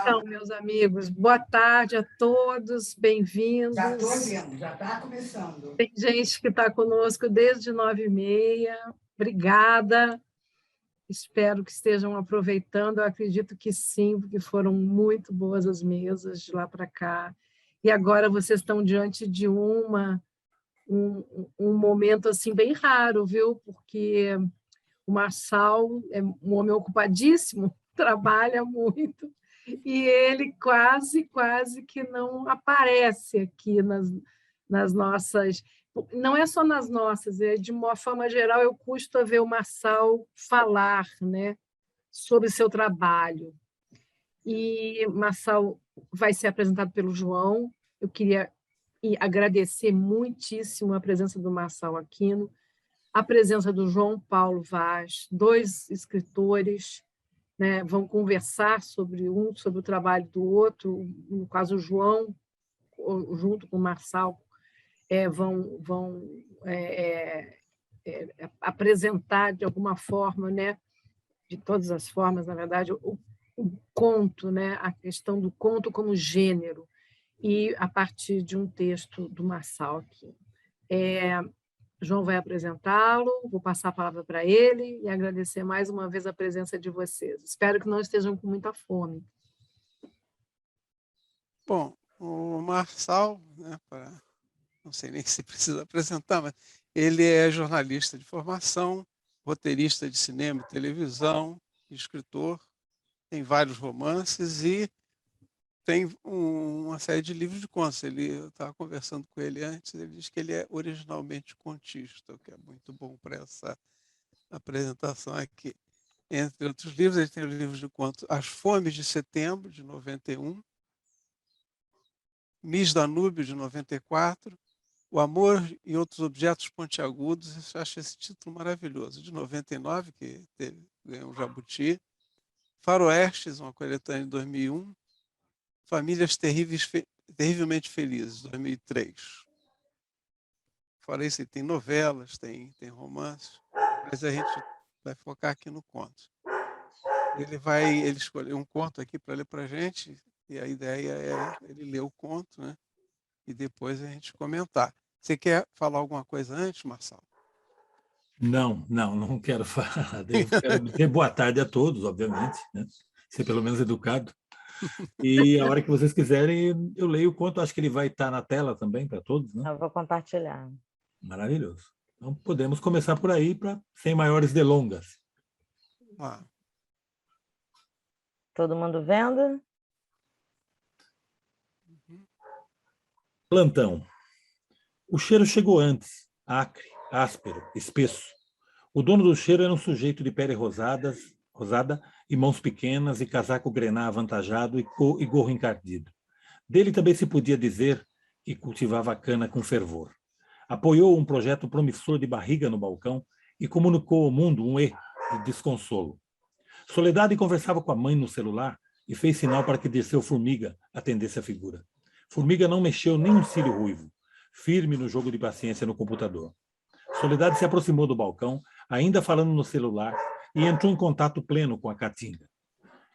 Então, meus amigos, boa tarde a todos, Já estou bem-vindos. vendo, já está começando. Tem gente que está conosco desde 9h30. Obrigada. Espero que estejam aproveitando. Eu acredito que sim, porque foram muito boas as mesas de lá para cá. E agora vocês estão diante de um momento assim bem raro, viu? Porque o Marçal é um homem ocupadíssimo, trabalha muito, e ele quase que não aparece aqui nas nossas. Não é só nas nossas, de uma forma geral, eu custo a ver o Marçal falar, né, sobre seu trabalho. E Marçal vai ser apresentado pelo João. Eu queria agradecer muitíssimo a presença do Marçal Aquino, a presença do João Paulo Vaz, dois escritores, né, vão conversar sobre o trabalho do outro, no caso o João, junto com o Marçal, vão apresentar de alguma forma, né, de todas as formas, na verdade, o conto, né, a questão do conto como gênero, e a partir de um texto do Marçal aqui. João vai apresentá-lo, vou passar a palavra para ele e agradecer mais uma vez a presença de vocês. Espero que não estejam com muita fome. Bom, o Marçal, né, não sei nem se precisa apresentar, mas ele é jornalista de formação, roteirista de cinema e televisão, escritor, tem vários romances e tem uma série de livros de contos. Eu estava conversando com ele antes, ele diz que ele é originalmente contista, o que é muito bom para essa apresentação aqui. Entre outros livros, ele tem os livros de contos As Fomes de Setembro, de 91, Miss Danúbio, de 94, O Amor e Outros Objetos Pontiagudos, eu acho esse título maravilhoso, de 99, que ganhou um Jabuti, Faroestes, uma coletânea de 2001, Famílias Terrivelmente Felizes, 2003. Fora isso, tem novelas, tem romances, mas a gente vai focar aqui no conto. Ele escolheu um conto aqui para ler para a gente, e a ideia é ele ler o conto, né? E depois a gente comentar. Você quer falar alguma coisa antes, Marçal? Não quero falar. Eu quero dizer boa tarde a todos, obviamente, né? Ser pelo menos educado. E a hora que vocês quiserem, eu leio o conto. Acho que ele vai estar na tela também para todos, né? Eu vou compartilhar. Maravilhoso. Então, podemos começar por aí, sem maiores delongas. Ah. Todo mundo vendo? Plantão. O cheiro chegou antes, acre, áspero, espesso. O dono do cheiro era um sujeito de pele rosada e mãos pequenas e casaco grená avantajado e gorro encardido. Dele também se podia dizer que cultivava a cana com fervor. Apoiou um projeto promissor de barriga no balcão e comunicou ao mundo um erro de desconsolo. Soledade conversava com a mãe no celular e fez sinal para que Dirceu Formiga atendesse a figura. Formiga não mexeu nem um cílio ruivo, firme no jogo de paciência no computador. Soledade se aproximou do balcão, ainda falando no celular, e entrou em contato pleno com a Caatinga.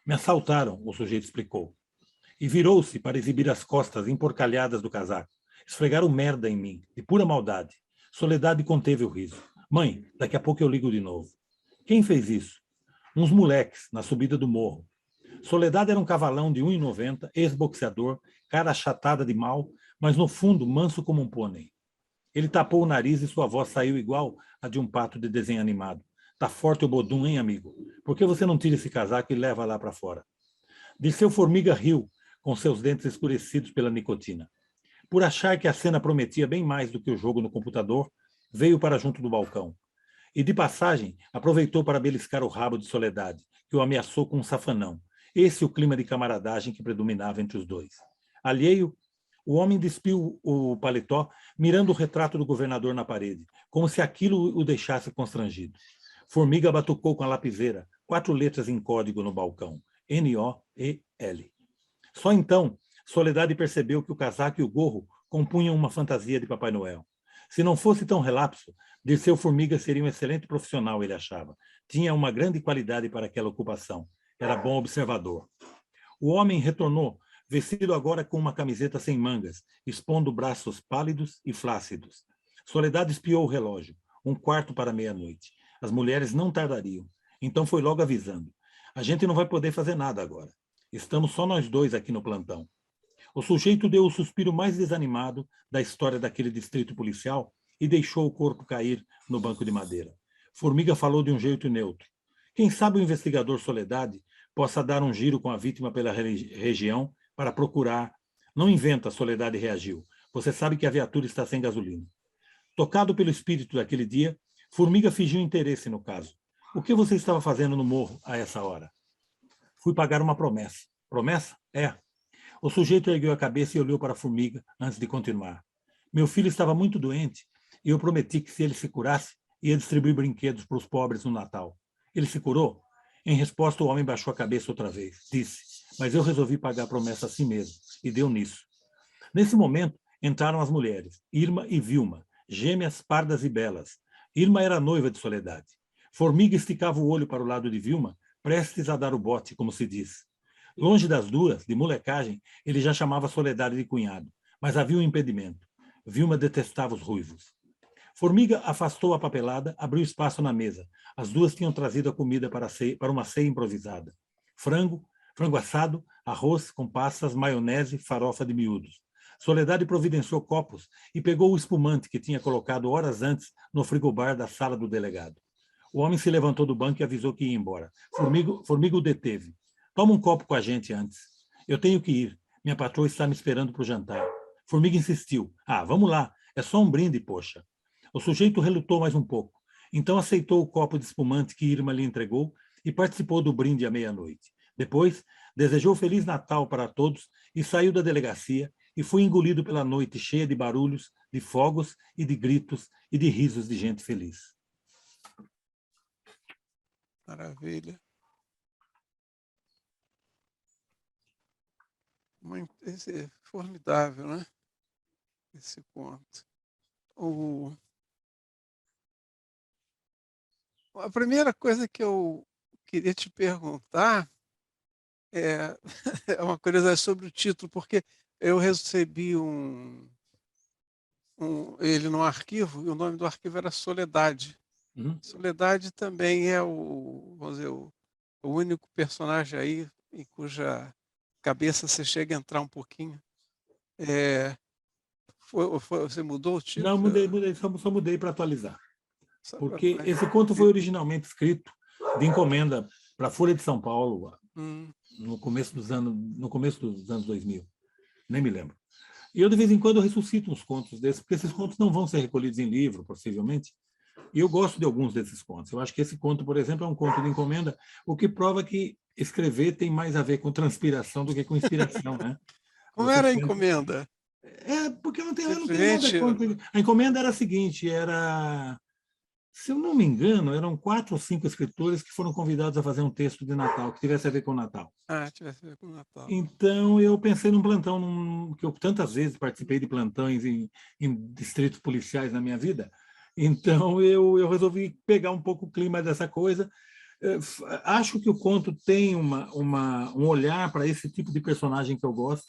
Me assaltaram, o sujeito explicou. E virou-se para exibir as costas emporcalhadas do casaco. Esfregaram merda em mim, de pura maldade. Soledade conteve o riso. Mãe, daqui a pouco eu ligo de novo. Quem fez isso? Uns moleques, na subida do morro. Soledade era um cavalão de 1,90, ex-boxeador, cara achatada de mal, mas no fundo manso como um pônei. Ele tapou o nariz e sua voz saiu igual a de um pato de desenho animado. Tá forte o bodum, hein, amigo? Por que você não tira esse casaco e leva lá para fora? Dirceu Formiga riu, com seus dentes escurecidos pela nicotina. Por achar que a cena prometia bem mais do que o jogo no computador, veio para junto do balcão. E, de passagem, aproveitou para beliscar o rabo de Soledade, que o ameaçou com um safanão. Esse o clima de camaradagem que predominava entre os dois. Alheio, o homem despiu o paletó, mirando o retrato do governador na parede, como se aquilo o deixasse constrangido. Formiga batucou com a lapiseira, 4 letras em código no balcão, N-O-E-L. Só então, Soledade percebeu que o casaco e o gorro compunham uma fantasia de Papai Noel. Se não fosse tão relapso, Dirceu Formiga seria um excelente profissional, ele achava. Tinha uma grande qualidade para aquela ocupação. Era bom observador. O homem retornou, vestido agora com uma camiseta sem mangas, expondo braços pálidos e flácidos. Soledade espiou o relógio. 1/4 para meia-noite. As mulheres não tardariam. Então foi logo avisando. A gente não vai poder fazer nada agora. Estamos só nós dois aqui no plantão. O sujeito deu o suspiro mais desanimado da história daquele distrito policial e deixou o corpo cair no banco de madeira. Formiga falou de um jeito neutro. Quem sabe o investigador Soledade possa dar um giro com a vítima pela região para procurar. Não inventa, Soledade reagiu. Você sabe que a viatura está sem gasolina. Tocado pelo espírito daquele dia, Formiga fingiu interesse no caso. O que você estava fazendo no morro a essa hora? Fui pagar uma promessa. Promessa? É. O sujeito ergueu a cabeça e olhou para a Formiga antes de continuar. Meu filho estava muito doente e eu prometi que, se ele se curasse, ia distribuir brinquedos para os pobres no Natal. Ele se curou? Em resposta, o homem baixou a cabeça outra vez. Disse, mas eu resolvi pagar a promessa a si mesmo. E deu nisso. Nesse momento, entraram as mulheres, Irma e Vilma, gêmeas pardas e belas. Irma era noiva de Soledade. Formiga esticava o olho para o lado de Vilma, prestes a dar o bote, como se diz. Longe das duas, de molecagem, ele já chamava Soledade de cunhado, mas havia um impedimento. Vilma detestava os ruivos. Formiga afastou a papelada, abriu espaço na mesa. As duas tinham trazido a comida para uma ceia improvisada. Frango assado, arroz com passas, maionese, farofa de miúdos. Soledade providenciou copos e pegou o espumante que tinha colocado horas antes no frigobar da sala do delegado. O homem se levantou do banco e avisou que ia embora. Formiga o deteve. Toma um copo com a gente antes. Eu tenho que ir. Minha patroa está me esperando para o jantar. Formiga insistiu. Ah, vamos lá. É só um brinde, poxa. O sujeito relutou mais um pouco. Então aceitou o copo de espumante que Irma lhe entregou e participou do brinde à meia-noite. Depois, desejou Feliz Natal para todos e saiu da delegacia e foi engolido pela noite cheia de barulhos, de fogos e de gritos e de risos de gente feliz. Maravilha. Esse é formidável, né? Esse conto. A primeira coisa que eu queria te perguntar é uma curiosidade sobre o título, porque eu recebi ele no arquivo, e o nome do arquivo era Soledade. Soledade também é vamos dizer, o único personagem aí em cuja cabeça você chega a entrar um pouquinho. Você mudou o título? Não, mudei, só mudei para atualizar. Porque esse conto foi originalmente escrito de encomenda para a Folha de São Paulo no começo dos anos 2000. Nem me lembro. E eu, de vez em quando, ressuscito uns contos desses, porque esses contos não vão ser recolhidos em livro, possivelmente. E eu gosto de alguns desses contos. Eu acho que esse conto, por exemplo, é um conto de encomenda, o que prova que escrever tem mais a ver com transpiração do que com inspiração, né? Como era a encomenda? Porque eu não tenho nada contra. A encomenda era a seguinte, se eu não me engano, eram 4 ou 5 escritores que foram convidados a fazer um texto de Natal, que tivesse a ver com o Natal. Tivesse a ver com o Natal. Então, eu pensei num plantão, que eu tantas vezes participei de plantões em distritos policiais na minha vida. Então, eu resolvi pegar um pouco o clima dessa coisa. Acho que o conto tem um olhar para esse tipo de personagem que eu gosto,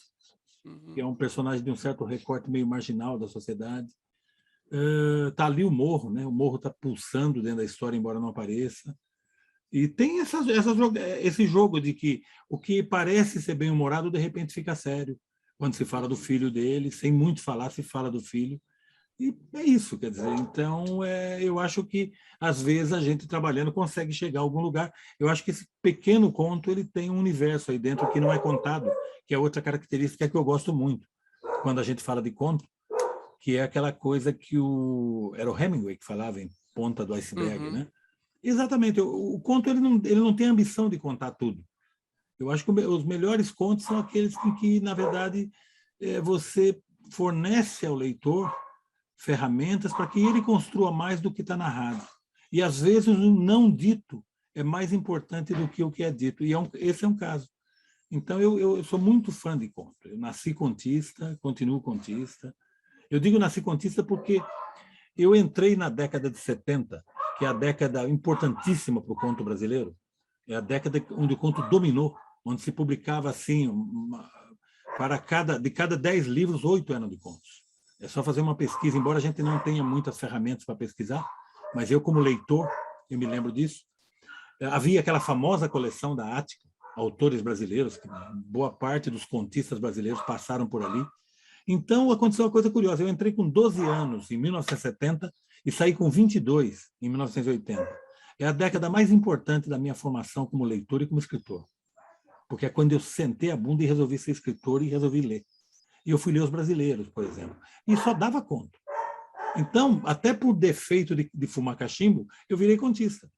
que é um personagem de um certo recorte meio marginal da sociedade. Está ali o morro, né? O morro está pulsando dentro da história, embora não apareça. E tem esse jogo de que o que parece ser bem-humorado, de repente, fica sério. Quando se fala do filho dele, sem muito falar, se fala do filho. E é isso, quer dizer. Então, eu acho que, às vezes, a gente trabalhando consegue chegar a algum lugar. Eu acho que esse pequeno conto ele tem um universo aí dentro que não é contado, que é outra característica que eu gosto muito. Quando a gente fala de conto, que é aquela coisa que era o Hemingway que falava em ponta do iceberg, né? Exatamente. O conto ele não tem a ambição de contar tudo. Eu acho que os melhores contos são aqueles em que, na verdade, você fornece ao leitor ferramentas para que ele construa mais do que está narrado. E, às vezes, o não dito é mais importante do que o que é dito. E esse é um caso. Então, eu sou muito fã de conto. Eu nasci contista, continuo contista. Eu digo nasci contista porque eu entrei na década de 70, que é a década importantíssima para o conto brasileiro. É a década onde o conto dominou. onde se publicava assim, de cada 10 livros, 8 eram de contos. É só fazer uma pesquisa, embora a gente não tenha muitas ferramentas para pesquisar, mas eu, como leitor, eu me lembro disso. Havia aquela famosa coleção da Ática, autores brasileiros, que boa parte dos contistas brasileiros passaram por ali. Então, aconteceu uma coisa curiosa. Eu entrei com 12 anos, em 1970, e saí com 22, em 1980. É a década mais importante da minha formação como leitor e como escritor. Porque é quando eu sentei a bunda e resolvi ser escritor e resolvi ler. E eu fui ler os brasileiros, por exemplo. E só dava conto. Então, até por defeito de fumar cachimbo, eu virei contista.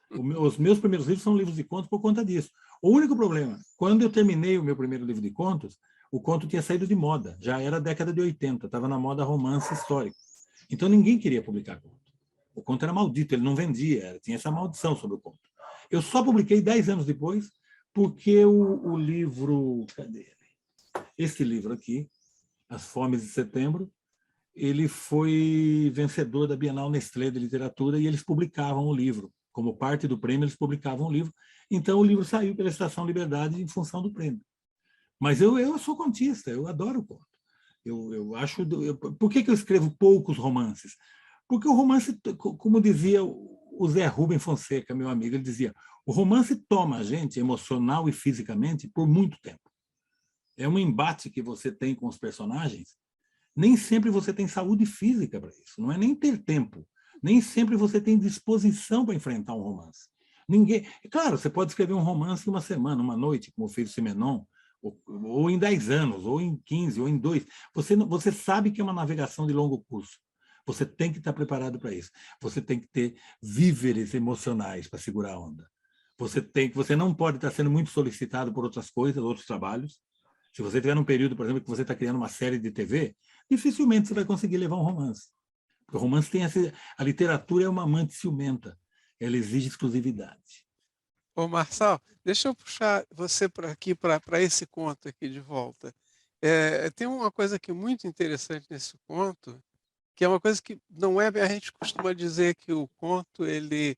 Os meus primeiros livros são livros de contos por conta disso. O único problema, quando eu terminei o meu primeiro livro de contos, o conto tinha saído de moda. Já era a década de 80, estava na moda romance histórico. Então, ninguém queria publicar conto. O conto era maldito, ele não vendia, tinha essa maldição sobre o conto. Eu só publiquei 10 anos depois, porque o livro... Cadê ele? Esse livro aqui, As Fomes de Setembro, ele foi vencedor da Bienal Nestlé de Literatura e eles publicavam o livro. Como parte do prêmio, eles publicavam o livro. Então, o livro saiu pela Estação Liberdade em função do prêmio. Mas eu sou contista, eu adoro o conto. Eu acho... Por que eu escrevo poucos romances? Porque o romance, como dizia o Zé Rubem Fonseca, meu amigo, ele dizia, o romance toma a gente emocional e fisicamente por muito tempo. É um embate que você tem com os personagens. Nem sempre você tem saúde física para isso. Não é nem ter tempo. Nem sempre você tem disposição para enfrentar um romance. Claro, você pode escrever um romance em uma semana, uma noite, como fez o Simenon, ou em 10 anos, ou em 15, ou em 2. Você sabe que é uma navegação de longo curso. Você tem que estar preparado para isso. Você tem que ter víveres emocionais para segurar a onda. Você não pode estar sendo muito solicitado por outras coisas, outros trabalhos. Se você tiver num período, por exemplo, que você está criando uma série de TV, dificilmente você vai conseguir levar um romance. Porque o romance tem a literatura é uma amante ciumenta. Ela exige exclusividade. Ô, Marçal, deixa eu puxar você para aqui, para esse conto aqui de volta. Tem uma coisa aqui muito interessante nesse conto, que é uma coisa que não é... A gente costuma dizer que o conto ele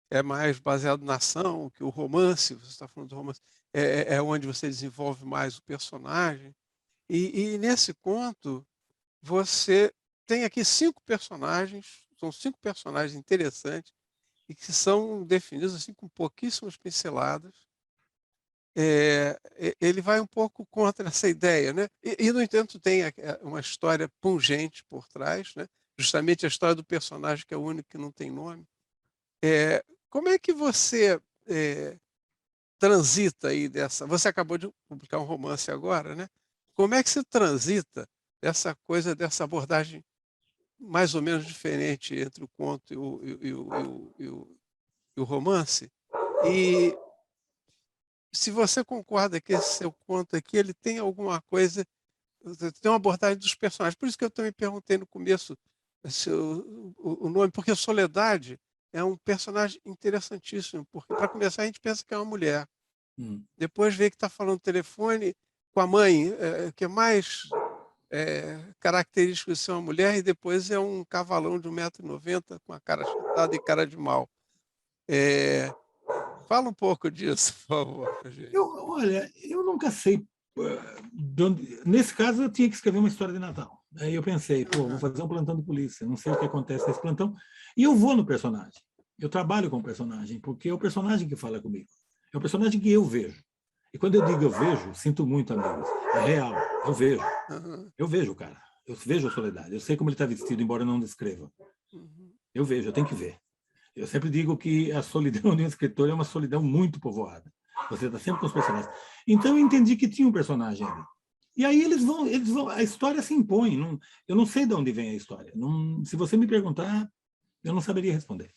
é mais baseado na ação, que o romance, você está falando do romance, é onde você desenvolve mais o personagem. E nesse conto, você tem aqui 5 personagens, são 5 personagens interessantes, e que são definidos assim com pouquíssimas pinceladas. Ele vai um pouco contra essa ideia, né? No entanto, tem uma história pungente por trás, né? Justamente a história do personagem que é o único que não tem nome. Como é que você transita aí dessa... Você acabou de publicar um romance agora, né? Como é que você transita essa coisa, dessa abordagem mais ou menos diferente entre o conto e o romance? E se você concorda que esse seu conto aqui, ele tem alguma coisa, tem uma abordagem dos personagens. Por isso que eu também perguntei no começo o nome, porque Soledade é um personagem interessantíssimo, porque, para começar, a gente pensa que é uma mulher. Depois vê que está falando no telefone com a mãe, que é mais característico de ser uma mulher, e depois é um cavalão de 1,90 m com a cara chutada e cara de mal. Fala um pouco disso, por favor, gente. Olha, eu nunca sei. Nesse caso, eu tinha que escrever uma história de Natal. Aí eu pensei, vou fazer um plantão de polícia, não sei o que acontece nesse plantão. E eu vou no personagem. Eu trabalho com o personagem, porque é o personagem que fala comigo. É o personagem que eu vejo. E quando eu digo eu vejo, sinto muito, amigos. É real, eu vejo. Eu vejo o cara. Eu vejo a Soledade. Eu sei como ele está vestido, embora eu não descreva. Eu vejo, eu tenho que ver. Eu sempre digo que a solidão de um escritor é uma solidão muito povoada. Você está sempre com os personagens. Então eu entendi que tinha um personagem ali. E aí eles vão, a história se impõe. Eu não sei de onde vem a história. Se você me perguntar, eu não saberia responder.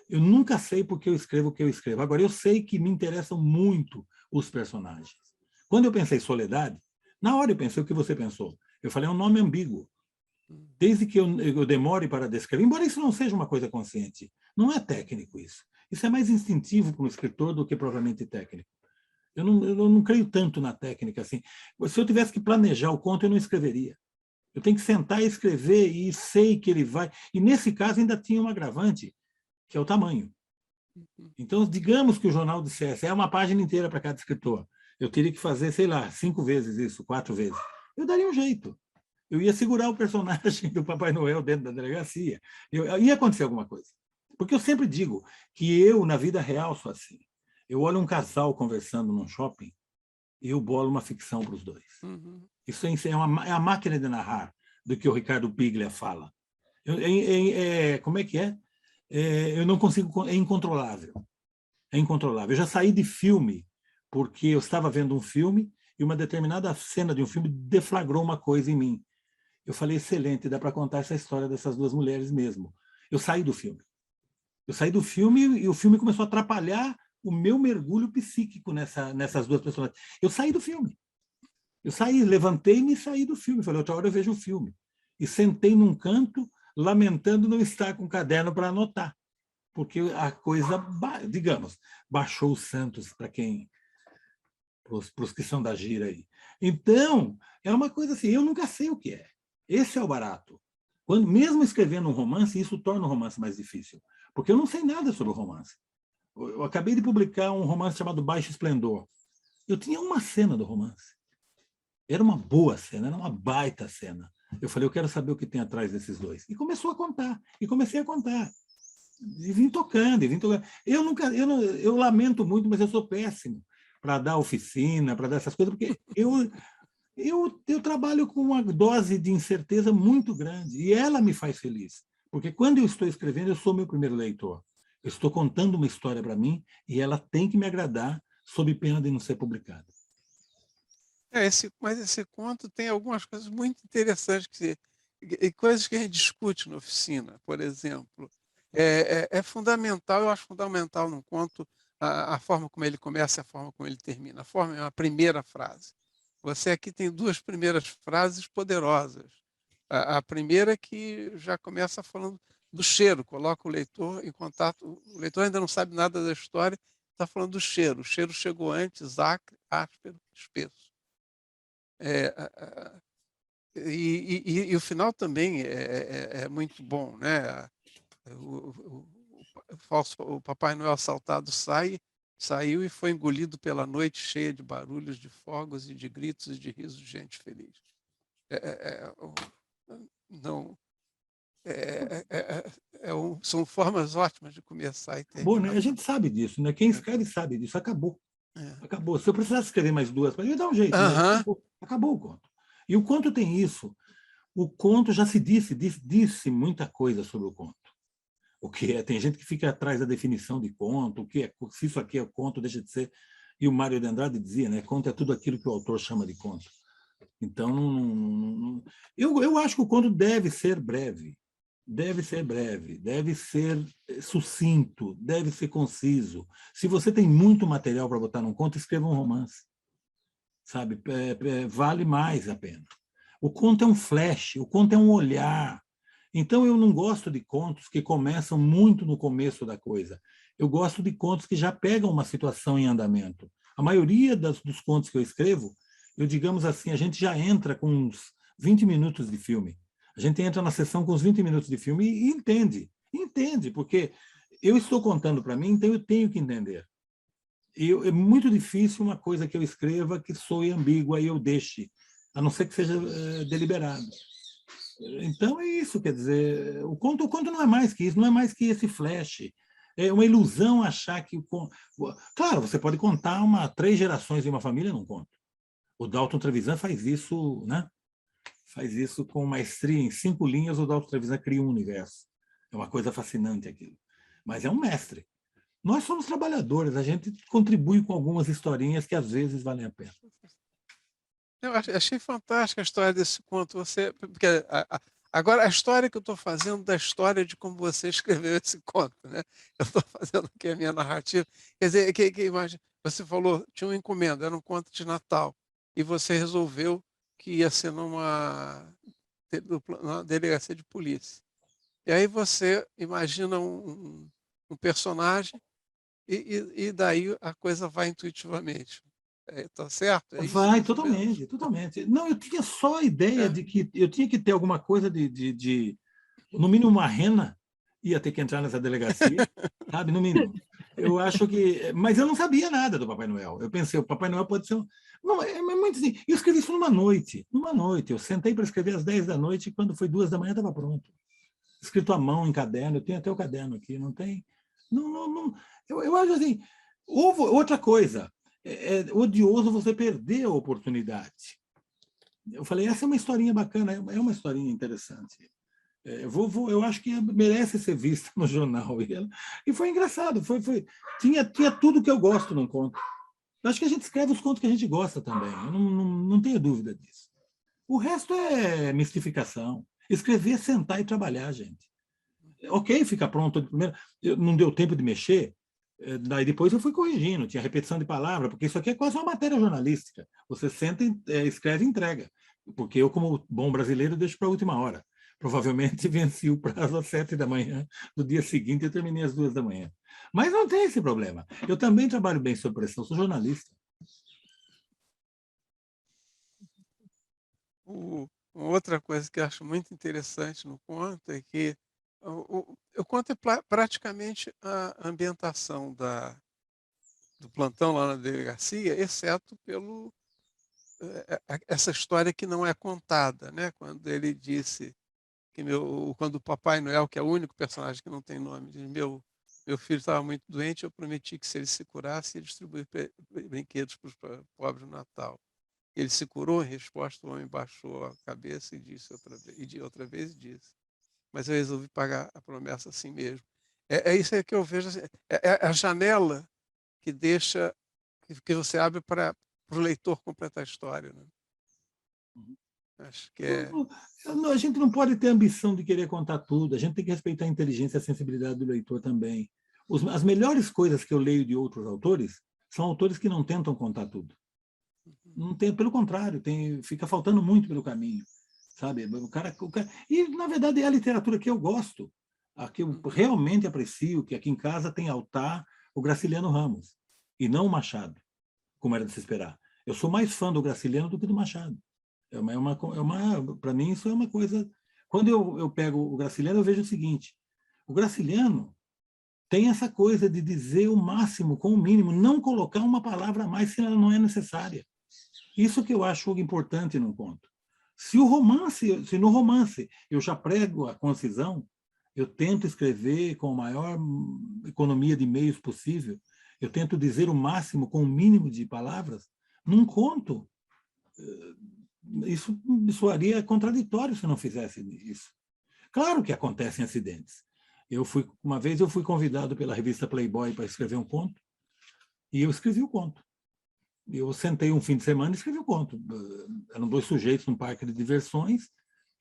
Eu nunca sei porque eu escrevo o que eu escrevo. Agora, eu sei que me interessam muito os personagens. Quando eu pensei Soledade, na hora eu pensei o que você pensou. Eu falei, é um nome ambíguo. Desde que eu demore para descrever, embora isso não seja uma coisa consciente, não é técnico isso. Isso é mais instintivo para um escritor do que propriamente técnico. Eu não creio tanto na técnica assim. Se eu tivesse que planejar o conto, eu não escreveria. Eu tenho que sentar e escrever e sei que ele vai... E nesse caso ainda tinha um agravante, que é o tamanho. Então, digamos que o jornal dissesse, é uma página inteira para cada escritor. eu teria que fazer, sei lá, 5 vezes isso, 4 vezes. Eu daria um jeito. Eu ia segurar o personagem do Papai Noel dentro da delegacia. Ia acontecer alguma coisa. Porque eu sempre digo que eu, na vida real, sou assim. Eu olho um casal conversando num shopping e eu bolo uma ficção para os dois. Uhum. Isso é a máquina de narrar do que o Ricardo Piglia fala. Como é que é? Eu não consigo... É incontrolável. É incontrolável. Eu já saí de filme porque eu estava vendo um filme e uma determinada cena de um filme deflagrou uma coisa em mim. Eu falei, excelente, dá para contar essa história dessas duas mulheres mesmo. Eu saí do filme. Eu saí do filme e o filme começou a atrapalhar o meu mergulho psíquico nessas duas personagens. Eu saí do filme. Eu saí, levantei-me e saí do filme. Falei, outra hora eu vejo o filme. E sentei num canto, lamentando não estar com caderno para anotar. Porque a coisa, digamos, baixou os santos para os que são da gira aí. Então, é uma coisa assim, eu nunca sei o que é. Esse é o barato. Mesmo escrevendo um romance, isso torna o romance mais difícil. Porque eu não sei nada sobre o romance. Eu acabei de publicar um romance chamado Baixo Esplendor. Eu tinha uma cena do romance. Era uma boa cena, era uma baita cena. Eu falei, eu quero saber o que tem atrás desses dois. E começou a contar. E comecei a contar. E vim tocando, eu lamento muito, mas eu sou péssimo para dar oficina, para dar essas coisas, porque eu trabalho com uma dose de incerteza muito grande e ela me faz feliz, porque quando eu estou escrevendo, eu sou meu primeiro leitor. Eu estou contando uma história para mim e ela tem que me agradar sob pena de não ser publicada. Mas esse conto tem algumas coisas muito interessantes, coisas que a gente discute na oficina, por exemplo. É fundamental, eu acho fundamental num conto a forma como ele começa e a forma como ele termina. A primeira frase. Você aqui tem 2 primeiras frases poderosas. A primeira que já começa falando do cheiro, coloca o leitor em contato. O leitor ainda não sabe nada da história, está falando do cheiro. O cheiro chegou antes, acre, áspero, espesso. E o final também é muito bom, né? O Papai Noel assaltado saiu e foi engolido pela noite cheia de barulhos, de fogos e de gritos e de risos de gente feliz. São formas ótimas de começar e terminar. Bom, né? A gente sabe disso, né? Quem escreve sabe disso. Acabou. Acabou. Se eu precisasse escrever mais 2, eu ia dar um jeito. Né? Acabou o conto. E o conto tem isso. O conto já se disse muita coisa sobre o conto. O que é? Tem gente que fica atrás da definição de conto, o que é, se isso aqui é conto, deixa de ser. E o Mário de Andrade dizia, né? Conto é tudo aquilo que o autor chama de conto. Então, eu acho que o conto deve ser breve, deve ser sucinto, deve ser conciso. Se você tem muito material para botar num conto, escreva um romance. Sabe? Vale mais a pena. O conto é um flash, o conto é um olhar. Então, eu não gosto de contos que começam muito no começo da coisa. Eu gosto de contos que já pegam uma situação em andamento. A maioria dos contos que eu escrevo, digamos assim, a gente já entra com uns 20 minutos de filme. A gente entra na sessão com uns 20 minutos de filme e entende, porque eu estou contando para mim, então eu tenho que entender. É muito difícil uma coisa que eu escreva que soe ambígua e eu deixe, a não ser que seja deliberado. Então é isso, quer dizer, o conto não é mais que isso, não é mais que esse flash. É uma ilusão achar que... Claro, você pode contar 3 gerações de uma família num conto. O Dalton Trevisan faz isso, né? Faz isso com maestria. Em 5 linhas, o Dalton Trevisan cria um universo. É uma coisa fascinante aquilo. Mas é um mestre. Nós somos trabalhadores, a gente contribui com algumas historinhas que às vezes valem a pena. Eu achei fantástica a história desse conto. Porque agora, a história que eu estou fazendo da história de como você escreveu esse conto, né? Eu estou fazendo aqui a minha narrativa. Quer dizer, imagina, você falou, tinha uma encomenda, era um conto de Natal, e você resolveu que ia ser numa delegacia de polícia. E aí você imagina um personagem e daí a coisa vai intuitivamente. Está certo? É isso, vai, totalmente. Não, eu tinha só a ideia de que eu tinha que ter alguma coisa no mínimo uma rena ia ter que entrar nessa delegacia, sabe? No mínimo. Eu acho que... Mas eu não sabia nada do Papai Noel. Eu pensei, o Papai Noel pode ser... Não, é muito assim. Eu escrevi isso numa noite. Numa noite. Eu sentei para escrever às 10 da noite e quando foi 2 da manhã estava pronto. Escrito à mão, em caderno. Eu tenho até o caderno aqui. Não tem... Não. Eu acho assim... Outra coisa. É odioso você perder a oportunidade. Eu falei, essa é uma historinha bacana, é uma historinha interessante. Eu acho que merece ser vista no jornal. E foi engraçado, tinha tudo que eu gosto num conto. Eu acho que a gente escreve os contos que a gente gosta também, eu não tenho dúvida disso. O resto é mistificação. Escrever é sentar e trabalhar, gente. Ok, fica pronto. Primeiro, não deu tempo de mexer, daí depois eu fui corrigindo, tinha repetição de palavra, porque isso aqui é quase uma matéria jornalística. Você senta, escreve e entrega. Porque eu, como bom brasileiro, deixo para a última hora. Provavelmente venci o prazo às 7 da manhã do dia seguinte e terminei às 2 da manhã. Mas não tem esse problema. Eu também trabalho bem sob pressão, sou jornalista. Uma outra coisa que eu acho muito interessante no conto é que o conto é praticamente a ambientação do plantão lá na delegacia, exceto pelo essa história que não é contada, né? Quando ele disse que quando o Papai Noel, que é o único personagem que não tem nome, diz, meu filho estava muito doente, eu prometi que se ele se curasse, ia distribuir brinquedos para os pobres no Natal. Ele se curou, em resposta, o homem baixou a cabeça e disse outra vez disse, mas eu resolvi pagar a promessa assim mesmo. É isso aí que eu vejo, assim, é a janela que deixa, que você abre para o leitor completar a história, né? Acho que a gente não pode ter ambição de querer contar tudo, a gente tem que respeitar a inteligência e a sensibilidade do leitor também. As melhores coisas que eu leio de outros autores são autores que não tentam contar tudo. Não tem, pelo contrário, fica faltando muito pelo caminho, sabe? E, na verdade, é a literatura que eu gosto, a que eu realmente aprecio, que aqui em casa tem altar o Graciliano Ramos, e não o Machado, como era de se esperar. Eu sou mais fã do Graciliano do que do Machado. Para mim, isso é uma coisa... Quando eu pego o Graciliano, eu vejo o seguinte, o Graciliano tem essa coisa de dizer o máximo com o mínimo, não colocar uma palavra a mais se ela não é necessária. Isso que eu acho importante num conto. Se no romance eu já prego a concisão, eu tento escrever com a maior economia de meios possível, eu tento dizer o máximo com o mínimo de palavras, num conto, isso soaria contraditório se eu não fizesse isso. Claro que acontecem acidentes. Uma vez eu fui convidado pela revista Playboy para escrever um conto, e eu escrevi o conto. Eu sentei um fim de semana e escrevi o conto. Eram 2 sujeitos num parque de diversões,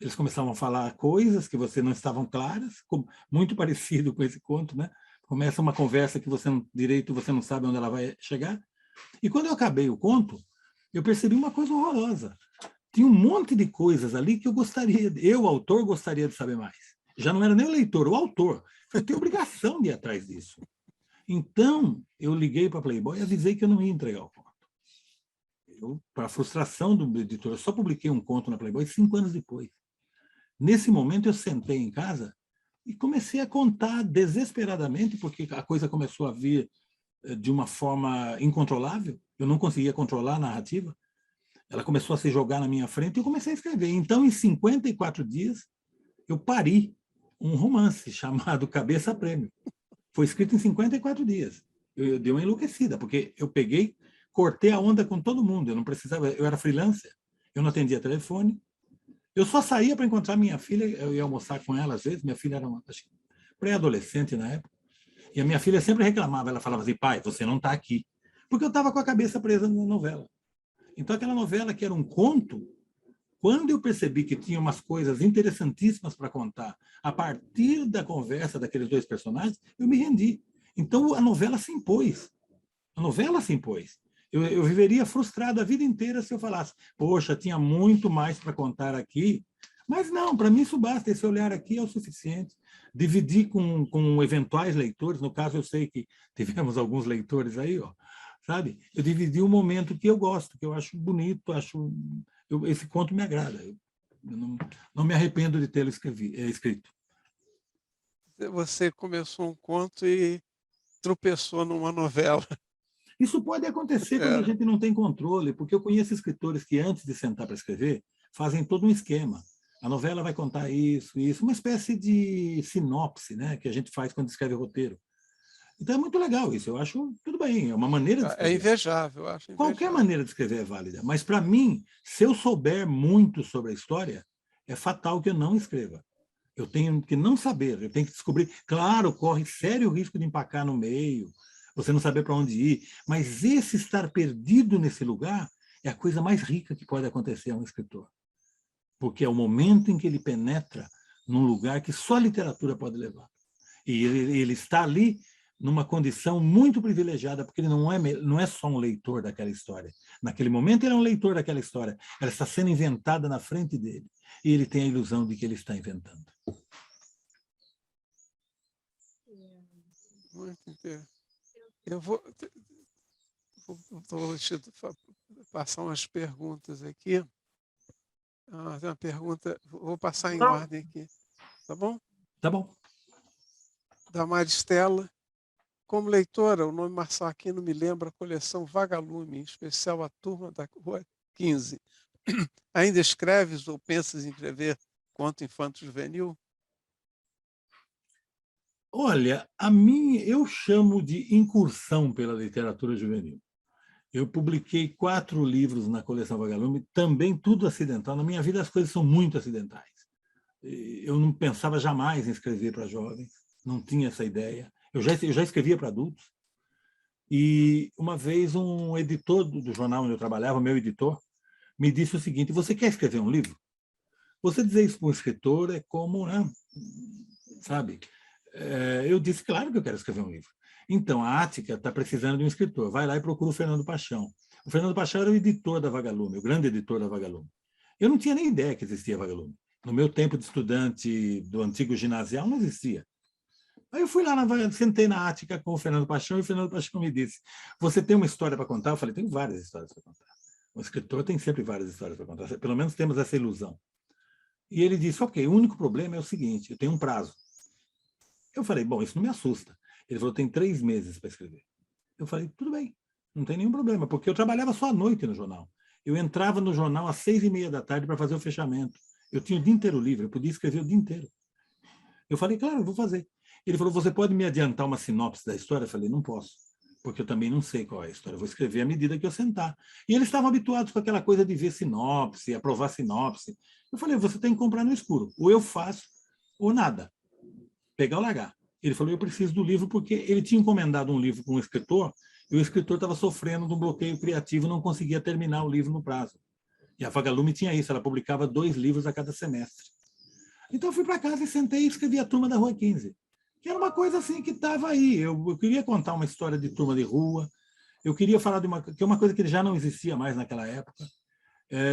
eles começavam a falar coisas que você não estavam claras, muito parecido com esse conto, né? Começa uma conversa que você não sabe onde ela vai chegar. E quando eu acabei o conto, eu percebi uma coisa horrorosa. Tinha um monte de coisas ali que eu, autor, gostaria de saber mais. Já não era nem o leitor, o autor. Eu tenho obrigação de ir atrás disso. Então, eu liguei para a Playboy e avisei que eu não ia entregar o conto. Para a frustração do editor, eu só publiquei um conto na Playboy 5 anos depois. Nesse momento, eu sentei em casa e comecei a contar desesperadamente, porque a coisa começou a vir de uma forma incontrolável. Eu não conseguia controlar a narrativa. Ela começou a se jogar na minha frente e eu comecei a escrever. Então, em 54 dias, eu pari um romance chamado Cabeça a Prêmio. Foi escrito em 54 dias. Eu dei uma enlouquecida, porque eu cortei a onda com todo mundo. Eu não precisava, eu era freelancer, eu não atendia telefone. Eu só saía para encontrar minha filha, eu ia almoçar com ela às vezes. Minha filha era pré-adolescente na época. E a minha filha sempre reclamava, ela falava assim, pai, você não está aqui. Porque eu estava com a cabeça presa na novela. Então, aquela novela que era um conto, quando eu percebi que tinha umas coisas interessantíssimas para contar, a partir da conversa daqueles 2 personagens, eu me rendi. Então, a novela se impôs. A novela se impôs. Eu viveria frustrado a vida inteira se eu falasse, poxa, tinha muito mais para contar aqui. Mas não, para mim isso basta, esse olhar aqui é o suficiente. Dividir com eventuais leitores, no caso eu sei que tivemos alguns leitores aí, sabe? Eu dividi um momento que eu gosto, que eu acho bonito, esse conto me agrada. Eu não me arrependo de tê-lo escrito. Você começou um conto e tropeçou numa novela. Isso pode acontecer quando a gente não tem controle, porque eu conheço escritores que, antes de sentar para escrever, fazem todo um esquema. A novela vai contar isso, uma espécie de sinopse, né, que a gente faz quando escreve roteiro. Então é muito legal isso, eu acho tudo bem, é uma maneira de escrever. É invejável, eu acho invejável. Qualquer maneira de escrever é válida, mas para mim, se eu souber muito sobre a história, é fatal que eu não escreva. Eu tenho que não saber, eu tenho que descobrir. Claro, corre sério risco de empacar no meio, você não saber para onde ir, mas esse estar perdido nesse lugar é a coisa mais rica que pode acontecer a um escritor. Porque é o momento em que ele penetra num lugar que só a literatura pode levar. E ele está ali numa condição muito privilegiada, porque ele não é só um leitor daquela história. Naquele momento ele é um leitor daquela história. Ela está sendo inventada na frente dele. E ele tem a ilusão de que ele está inventando. Muito interessante. Eu vou passar umas perguntas aqui. Tem uma pergunta, vou passar em ordem aqui. Tá bom? Tá bom. Da Maristela. Como leitora, o nome Marçal Aquino me lembra a coleção Vagalume, em especial a Turma da Rua 15. Ainda escreves ou pensas em escrever conto infanto-juvenil? Olha, eu chamo de incursão pela literatura juvenil. Eu publiquei 4 livros na coleção Vagalume, também tudo acidental. Na minha vida as coisas são muito acidentais. Eu não pensava jamais em escrever para jovens, não tinha essa ideia. Eu já escrevia para adultos. E uma vez um editor do jornal onde eu trabalhava, meu editor, me disse o seguinte: você quer escrever um livro? Você dizer isso para um escritor é como, né? Sabe? Eu disse, claro que eu quero escrever um livro. Então, a Ática está precisando de um escritor. Vai lá e procura o Fernando Paixão. O Fernando Paixão era o editor da Vagalume, o grande editor da Vagalume. Eu não tinha nem ideia que existia Vagalume. No meu tempo de estudante do antigo ginasial, não existia. Aí eu fui lá, sentei na Ática com o Fernando Paixão, e o Fernando Paixão me disse: você tem uma história para contar? Eu falei: tenho várias histórias para contar. O escritor tem sempre várias histórias para contar. Pelo menos temos essa ilusão. E ele disse: ok, o único problema é o seguinte, eu tenho um prazo. Eu falei: bom, isso não me assusta. Ele falou: tem 3 meses para escrever. Eu falei: tudo bem, não tem nenhum problema, porque eu trabalhava só à noite no jornal. Eu entrava no jornal às 6h30 da tarde para fazer o fechamento. Eu tinha o dia inteiro livre, eu podia escrever o dia inteiro. Eu falei: claro, eu vou fazer. Ele falou: você pode me adiantar uma sinopse da história? Eu falei: não posso, porque eu também não sei qual é a história. Eu vou escrever à medida que eu sentar. E eles estavam habituados com aquela coisa de ver sinopse, aprovar sinopse. Eu falei: você tem que comprar no escuro. Ou eu faço, ou nada. Pegar ou largar. Ele falou: eu preciso do livro, porque ele tinha encomendado um livro com um escritor, e o escritor estava sofrendo de um bloqueio criativo, não conseguia terminar o livro no prazo. E a Vagalume tinha isso, ela publicava 2 livros a cada semestre. Então eu fui para casa e sentei e escrevi A Turma da Rua 15, que era uma coisa assim que estava aí. Eu queria contar uma história de turma de rua, eu queria falar que é uma coisa que já não existia mais naquela época.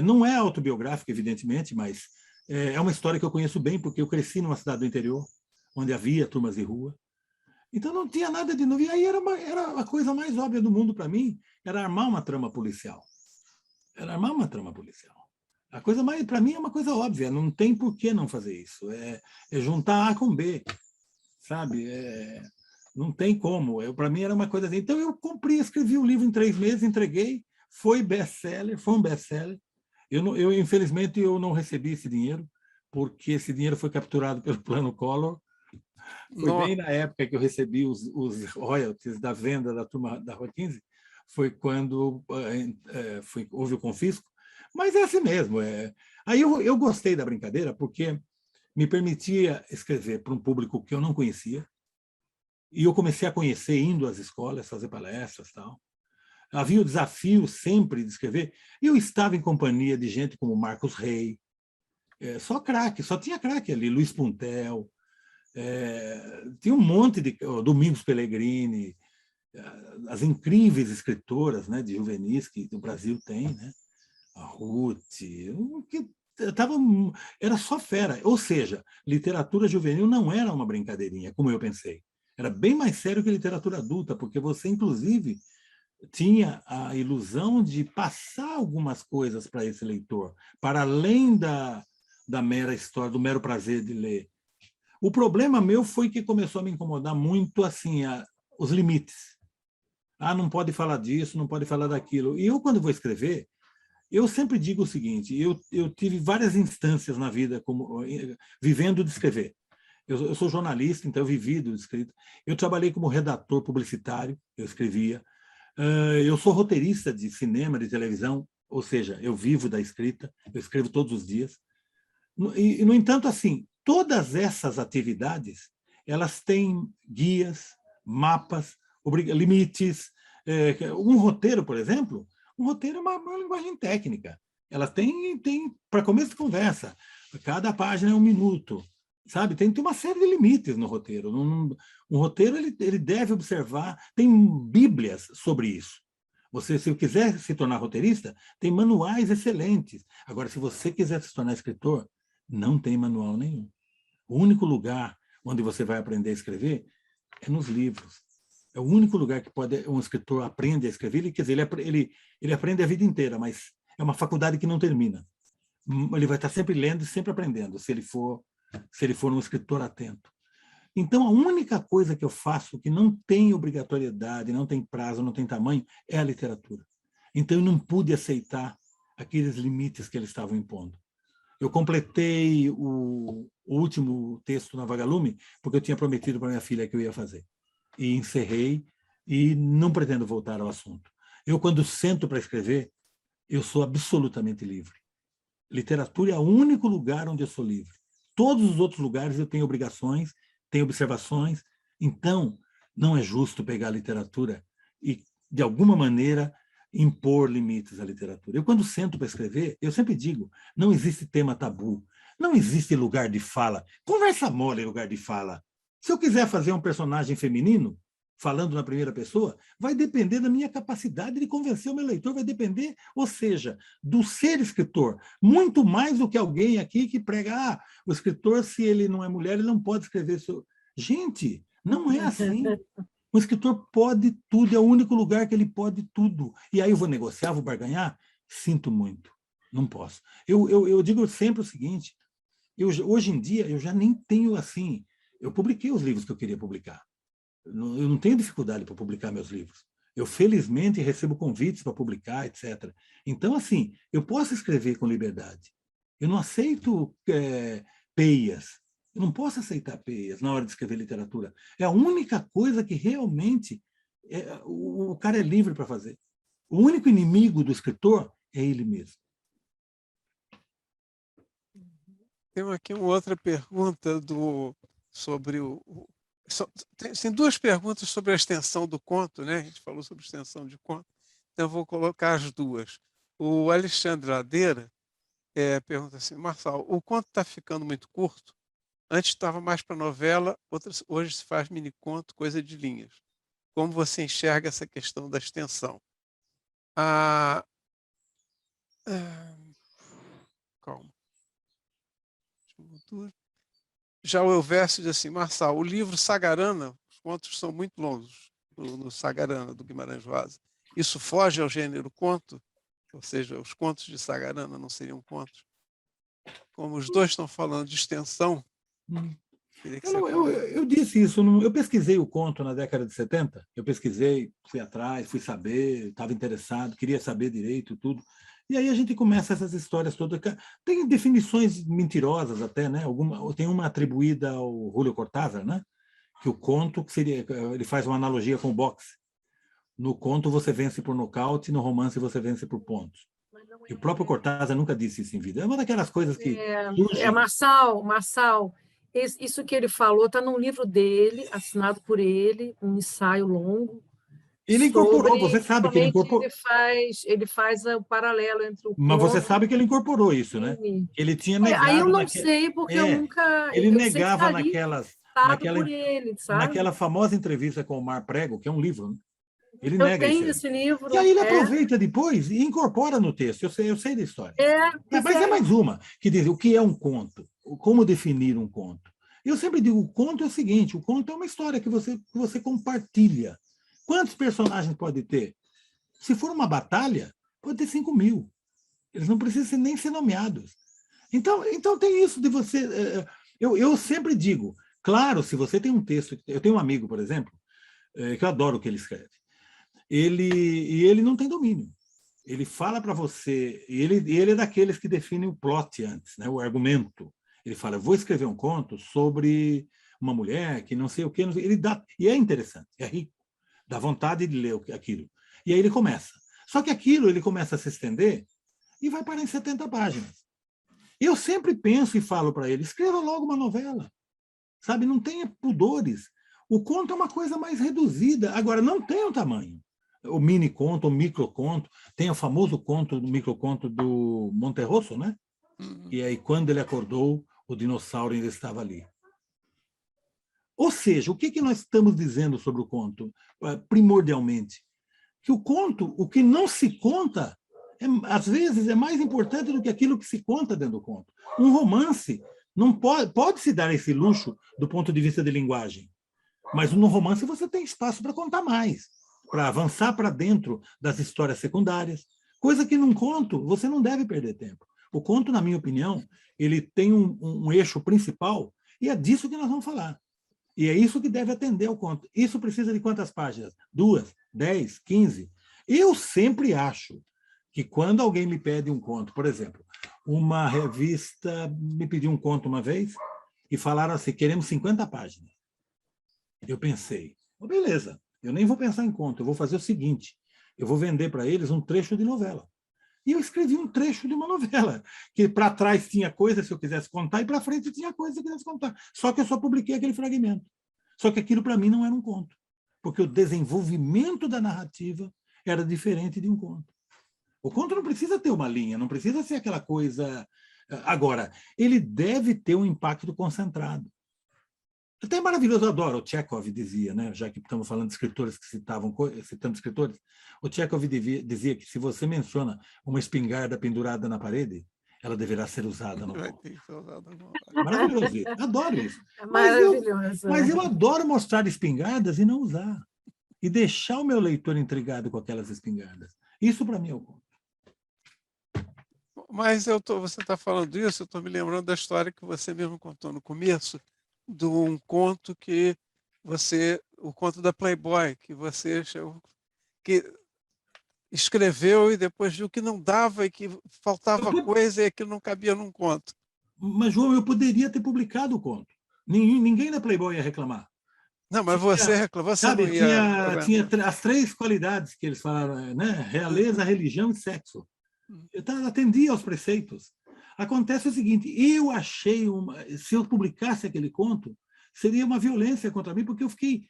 Não é autobiográfica, evidentemente, mas é uma história que eu conheço bem, porque eu cresci numa cidade do interior, onde havia turmas de rua. Então não tinha nada de novo. E aí era a coisa mais óbvia do mundo para mim, era armar uma trama policial. A coisa mais, para mim, é uma coisa óbvia, não tem por que não fazer isso. É juntar A com B, sabe? Não tem como. Para mim era uma coisa assim. Então eu escrevi o livro em 3 meses, entreguei, foi um best-seller. Infelizmente, eu não recebi esse dinheiro, porque esse dinheiro foi capturado pelo Plano Collor. Foi bem na época que eu recebi os royalties da venda da Turma da Rua 15, foi quando houve o confisco. Mas é assim mesmo. Aí eu gostei da brincadeira, porque me permitia escrever para um público que eu não conhecia, e eu comecei a conhecer indo às escolas, fazer palestras e tal. Havia o desafio sempre de escrever, e eu estava em companhia de gente como Marcos Rey, só craque, só tinha craque ali, Luiz Puntel, tinha um monte de Domingos Pellegrini, as incríveis escritoras, né, de juvenis que o Brasil tem, né? A Ruth, que era só fera. Ou seja, literatura juvenil não era uma brincadeirinha, como eu pensei. Era bem mais sério que literatura adulta, porque você, inclusive, tinha a ilusão de passar algumas coisas para esse leitor, para além da mera história, do mero prazer de ler. O problema meu foi que começou a me incomodar muito assim, os limites. Ah, não pode falar disso, não pode falar daquilo. E eu, quando vou escrever, eu sempre digo o seguinte, eu tive várias instâncias na vida vivendo de escrever. Eu sou jornalista, então eu vivi do escrito. Eu trabalhei como redator publicitário, eu escrevia. Eu sou roteirista de cinema, de televisão, ou seja, eu vivo da escrita, eu escrevo todos os dias. E, no entanto, assim, todas essas atividades, elas têm guias, mapas, limites. Um roteiro, por exemplo, um roteiro é uma linguagem técnica. Ela tem para começo de conversa, cada página é 1 minuto, sabe? Tem uma série de limites no roteiro. Um roteiro ele deve observar, tem bíblias sobre isso. Você, se quiser se tornar roteirista, tem manuais excelentes. Agora, se você quiser se tornar escritor, não tem manual nenhum. O único lugar onde você vai aprender a escrever é nos livros. É o único lugar que um escritor aprende a escrever. Quer dizer, ele aprende a vida inteira, mas é uma faculdade que não termina. Ele vai estar sempre lendo e sempre aprendendo, se ele for um escritor atento. Então, a única coisa que eu faço que não tem obrigatoriedade, não tem prazo, não tem tamanho, é a literatura. Então, eu não pude aceitar aqueles limites que eles estavam impondo. Eu completei o último texto na Vagalume, porque eu tinha prometido para minha filha que eu ia fazer. E encerrei, e não pretendo voltar ao assunto. Eu, quando sento para escrever, eu sou absolutamente livre. Literatura é o único lugar onde eu sou livre. Todos os outros lugares eu tenho obrigações, tenho observações. Então, não é justo pegar a literatura e, de alguma maneira, impor limites à literatura. Eu, quando sento para escrever, eu sempre digo, não existe tema tabu, não existe lugar de fala. Conversa mole é lugar de fala. Se eu quiser fazer um personagem feminino, falando na primeira pessoa, vai depender da minha capacidade de convencer o meu leitor, vai depender, ou seja, do ser escritor, muito mais do que alguém aqui que prega, o escritor, se ele não é mulher, ele não pode escrever. Gente, não é assim. O escritor pode tudo, é o único lugar que ele pode tudo. E aí eu vou negociar, vou barganhar? Sinto muito, não posso. Eu digo sempre o seguinte, hoje em dia eu já nem tenho assim, eu publiquei os livros que eu queria publicar. Eu não tenho dificuldade para publicar meus livros. Eu, felizmente, recebo convites para publicar, etc. Então, assim, eu posso escrever com liberdade. Eu não aceito peias. Eu não posso aceitar peias na hora de escrever literatura. É a única coisa que realmente o cara é livre para fazer. O único inimigo do escritor é ele mesmo. Tem aqui uma outra pergunta sobre tem 2 perguntas sobre a extensão do conto, né? A gente falou sobre extensão de conto, então eu vou colocar as 2. O Alexandre Ladeira pergunta assim, Marçal, o conto está ficando muito curto? Antes estava mais para novela, hoje se faz mini-conto, coisa de linhas. Como você enxerga essa questão da extensão? Calma. Já o Elvésio diz assim, Marçal, o livro Sagarana, os contos são muito longos no Sagarana, do Guimarães Rosa. Isso foge ao gênero conto? Ou seja, os contos de Sagarana não seriam contos? Como os 2 estão falando de extensão, eu disse isso, eu pesquisei o conto na década de 70, eu pesquisei, fui atrás, fui saber, estava interessado, queria saber direito, tudo. E aí a gente começa essas histórias todas. Tem definições mentirosas até, né? Tem uma atribuída ao Julio Cortázar, né? Que o conto ele faz uma analogia com o boxe. No conto você vence por nocaute, no romance você vence por pontos. E o próprio Cortázar nunca disse isso em vida. É uma daquelas coisas que surgem. Marçal, isso que ele falou está num livro dele, assinado por ele, um ensaio longo. Ele incorporou, você sabe que ele incorporou. Ele faz o paralelo entre o Mas conto, você sabe que ele incorporou isso, né? Ele tinha negado. Aí eu não sei, porque eu nunca. Ele negava naquela famosa entrevista com o Omar Prego, que é um livro, né? Ele eu nega tenho isso. Esse livro. E aí ele aproveita depois e incorpora no texto. Eu sei da história. Mas é mais uma, que diz o que é um conto, como definir um conto. Eu sempre digo, o conto é o seguinte, o conto é uma história que você compartilha. Quantos personagens pode ter? Se for uma batalha, pode ter 5.000. Eles não precisam nem ser nomeados. Então tem isso de você... Eu sempre digo, claro, se você tem um texto... Eu tenho um amigo, por exemplo, que eu adoro o que ele escreve. Ele não tem domínio. Ele fala para você, e ele é daqueles que definem o plot antes, né, o argumento. Ele fala, eu vou escrever um conto sobre uma mulher que não sei o quê. Ele dá, e é interessante, é rico, dá vontade de ler aquilo. E aí ele começa. Só que aquilo ele começa a se estender e vai parar em 70 páginas. Eu sempre penso e falo para ele, escreva logo uma novela. Sabe, não tenha pudores. O conto é uma coisa mais reduzida. Agora, não tem o tamanho. O mini conto, o micro conto, tem o famoso conto, do micro conto do Monterroso, né? E aí, quando ele acordou, o dinossauro ainda estava ali. Ou seja, o que nós estamos dizendo sobre o conto, primordialmente? Que o conto, o que não se conta, às vezes é mais importante do que aquilo que se conta dentro do conto. Um romance não pode se dar esse luxo do ponto de vista de linguagem, mas no romance você tem espaço para contar mais, para avançar para dentro das histórias secundárias, coisa que num conto você não deve perder tempo. O conto, na minha opinião, ele tem um eixo principal e é disso que nós vamos falar. E é isso que deve atender ao conto. Isso precisa de quantas páginas? 2, 10, 15? Eu sempre acho que quando alguém me pede um conto, por exemplo, uma revista me pediu um conto uma vez e falaram assim, queremos 50 páginas. Eu pensei, beleza, eu nem vou pensar em conto, eu vou fazer o seguinte, eu vou vender para eles um trecho de novela. E eu escrevi um trecho de uma novela, que para trás tinha coisa se eu quisesse contar, e para frente tinha coisa se eu quisesse contar. Só que eu só publiquei aquele fragmento. Só que aquilo para mim não era um conto, porque o desenvolvimento da narrativa era diferente de um conto. O conto não precisa ter uma linha, não precisa ser aquela coisa... Agora, ele deve ter um impacto concentrado. Até é maravilhoso, eu adoro, o Chekhov dizia, né? Já que estamos falando de escritores que citando escritores, o Chekhov dizia que se você menciona uma espingarda pendurada na parede, ela deverá ser usada no conto. Maravilhoso isso, adoro isso. É maravilhoso. Mas eu adoro mostrar espingardas e não usar. E deixar o meu leitor intrigado com aquelas espingardas. Isso para mim é o conto. Mas você está falando isso, eu estou me lembrando da história que você mesmo contou no começo, de um conto o conto da Playboy, que escreveu e depois viu que não dava e que faltava coisa e que não cabia num conto. Mas, João, eu poderia ter publicado o conto. Ninguém da Playboy ia reclamar. Não, mas você reclamou, você sabe, não ia... tinha as 3 qualidades que eles falaram, né? Realeza, religião e sexo. Eu atendia aos preceitos. Acontece o seguinte, eu achei se eu publicasse aquele conto, seria uma violência contra mim, porque eu fiquei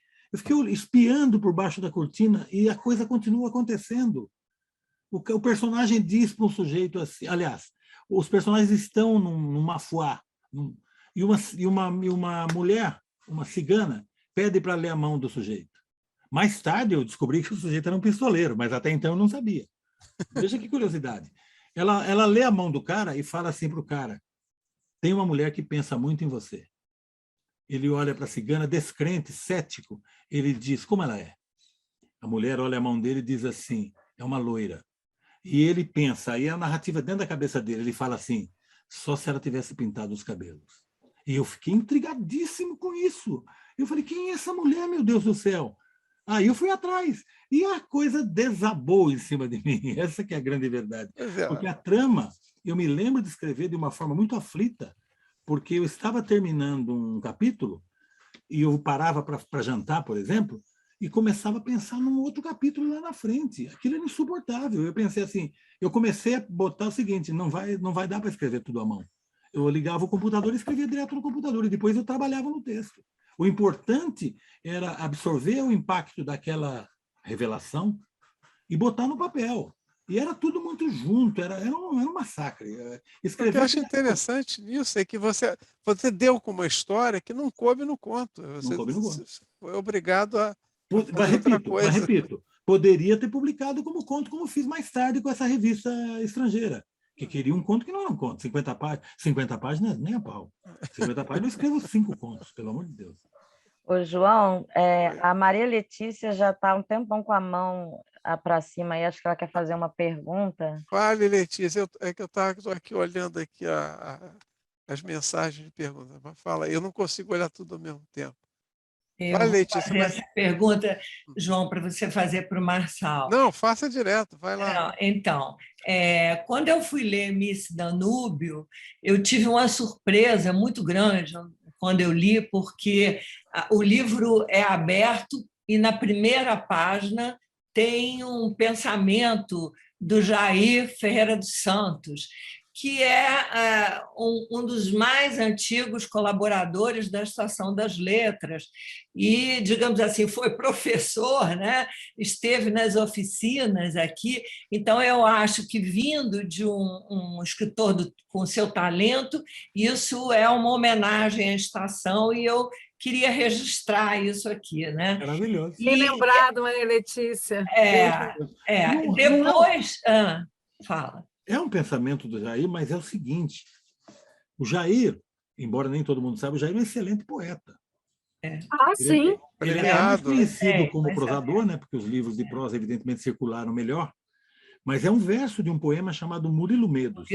espiando por baixo da cortina e a coisa continua acontecendo. O personagem diz para um sujeito assim, aliás, os personagens estão num mafuá, e uma mulher, uma cigana, pede para ler a mão do sujeito. Mais tarde eu descobri que o sujeito era um pistoleiro, mas até então eu não sabia. Veja que curiosidade. Ela lê a mão do cara e fala assim para o cara, tem uma mulher que pensa muito em você. Ele olha para a cigana, descrente, cético, ele diz, como ela é? A mulher olha a mão dele e diz assim, é uma loira. E ele pensa, aí a narrativa dentro da cabeça dele, ele fala assim, só se ela tivesse pintado os cabelos. E eu fiquei intrigadíssimo com isso. Eu falei, quem é essa mulher, meu Deus do céu? Aí eu fui atrás. E a coisa desabou em cima de mim. Essa que é a grande verdade. Porque a trama, eu me lembro de escrever de uma forma muito aflita, porque eu estava terminando um capítulo e eu parava para jantar, por exemplo, e começava a pensar num outro capítulo lá na frente. Aquilo era insuportável. Eu pensei assim, eu comecei a botar o seguinte, não vai dar para escrever tudo à mão. Eu ligava o computador e escrevia direto no computador, e depois eu trabalhava no texto. O importante era absorver o impacto daquela revelação e botar no papel. E era tudo muito junto, era um massacre. O que eu acho interessante nisso é que você deu com uma história que não coube no conto. Você não coube no conto. Foi obrigado a fazer outra coisa. Mas repito, poderia ter publicado como conto, como fiz mais tarde com essa revista estrangeira, que queria um conto que não era um conto. 50 páginas nem a pau. 50 páginas eu escrevo 5 contos, pelo amor de Deus. Ô, João, a Maria Letícia já está um tempão com a mão para cima e acho que ela quer fazer uma pergunta. Fale, Letícia. É que eu estou aqui olhando aqui as mensagens de perguntas. Mas fala, eu não consigo olhar tudo ao mesmo tempo. Fale, Letícia. pergunta, João, para você fazer para o Marçal. Não, faça direto, vai lá. Então, quando eu fui ler Miss Danúbio, eu tive uma surpresa muito grande quando eu li, porque o livro é aberto e na primeira página tem um pensamento do Jair Ferreira dos Santos, que é um dos mais antigos colaboradores da Estação das Letras e, digamos assim, foi professor, né? Esteve nas oficinas aqui. Então, eu acho que, vindo de um escritor com seu talento, isso é uma homenagem à estação e eu queria registrar isso aqui, né? Maravilhoso. Bem lembrado, Maria Letícia. Depois... fala. É um pensamento do Jair, mas é o seguinte: o Jair, embora nem todo mundo saiba, o Jair é um excelente poeta. Sim. Ele é mais conhecido como prosador, né? Porque os livros de prosa, evidentemente, circularam melhor, mas é um verso de um poema chamado Murilo Medos.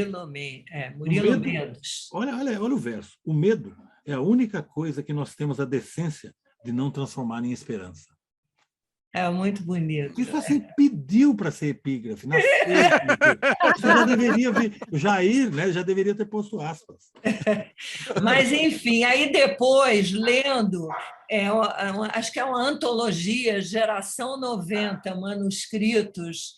Murilo Medos. Olha o verso. O medo é a única coisa que nós temos a decência de não transformar em esperança. É muito bonito. Isso assim pediu para ser epígrafe. Nasceu. Você já deveria ver. O Jair, né, já deveria ter posto aspas. Mas, enfim, aí depois, lendo, acho que é uma antologia, Geração 90, manuscritos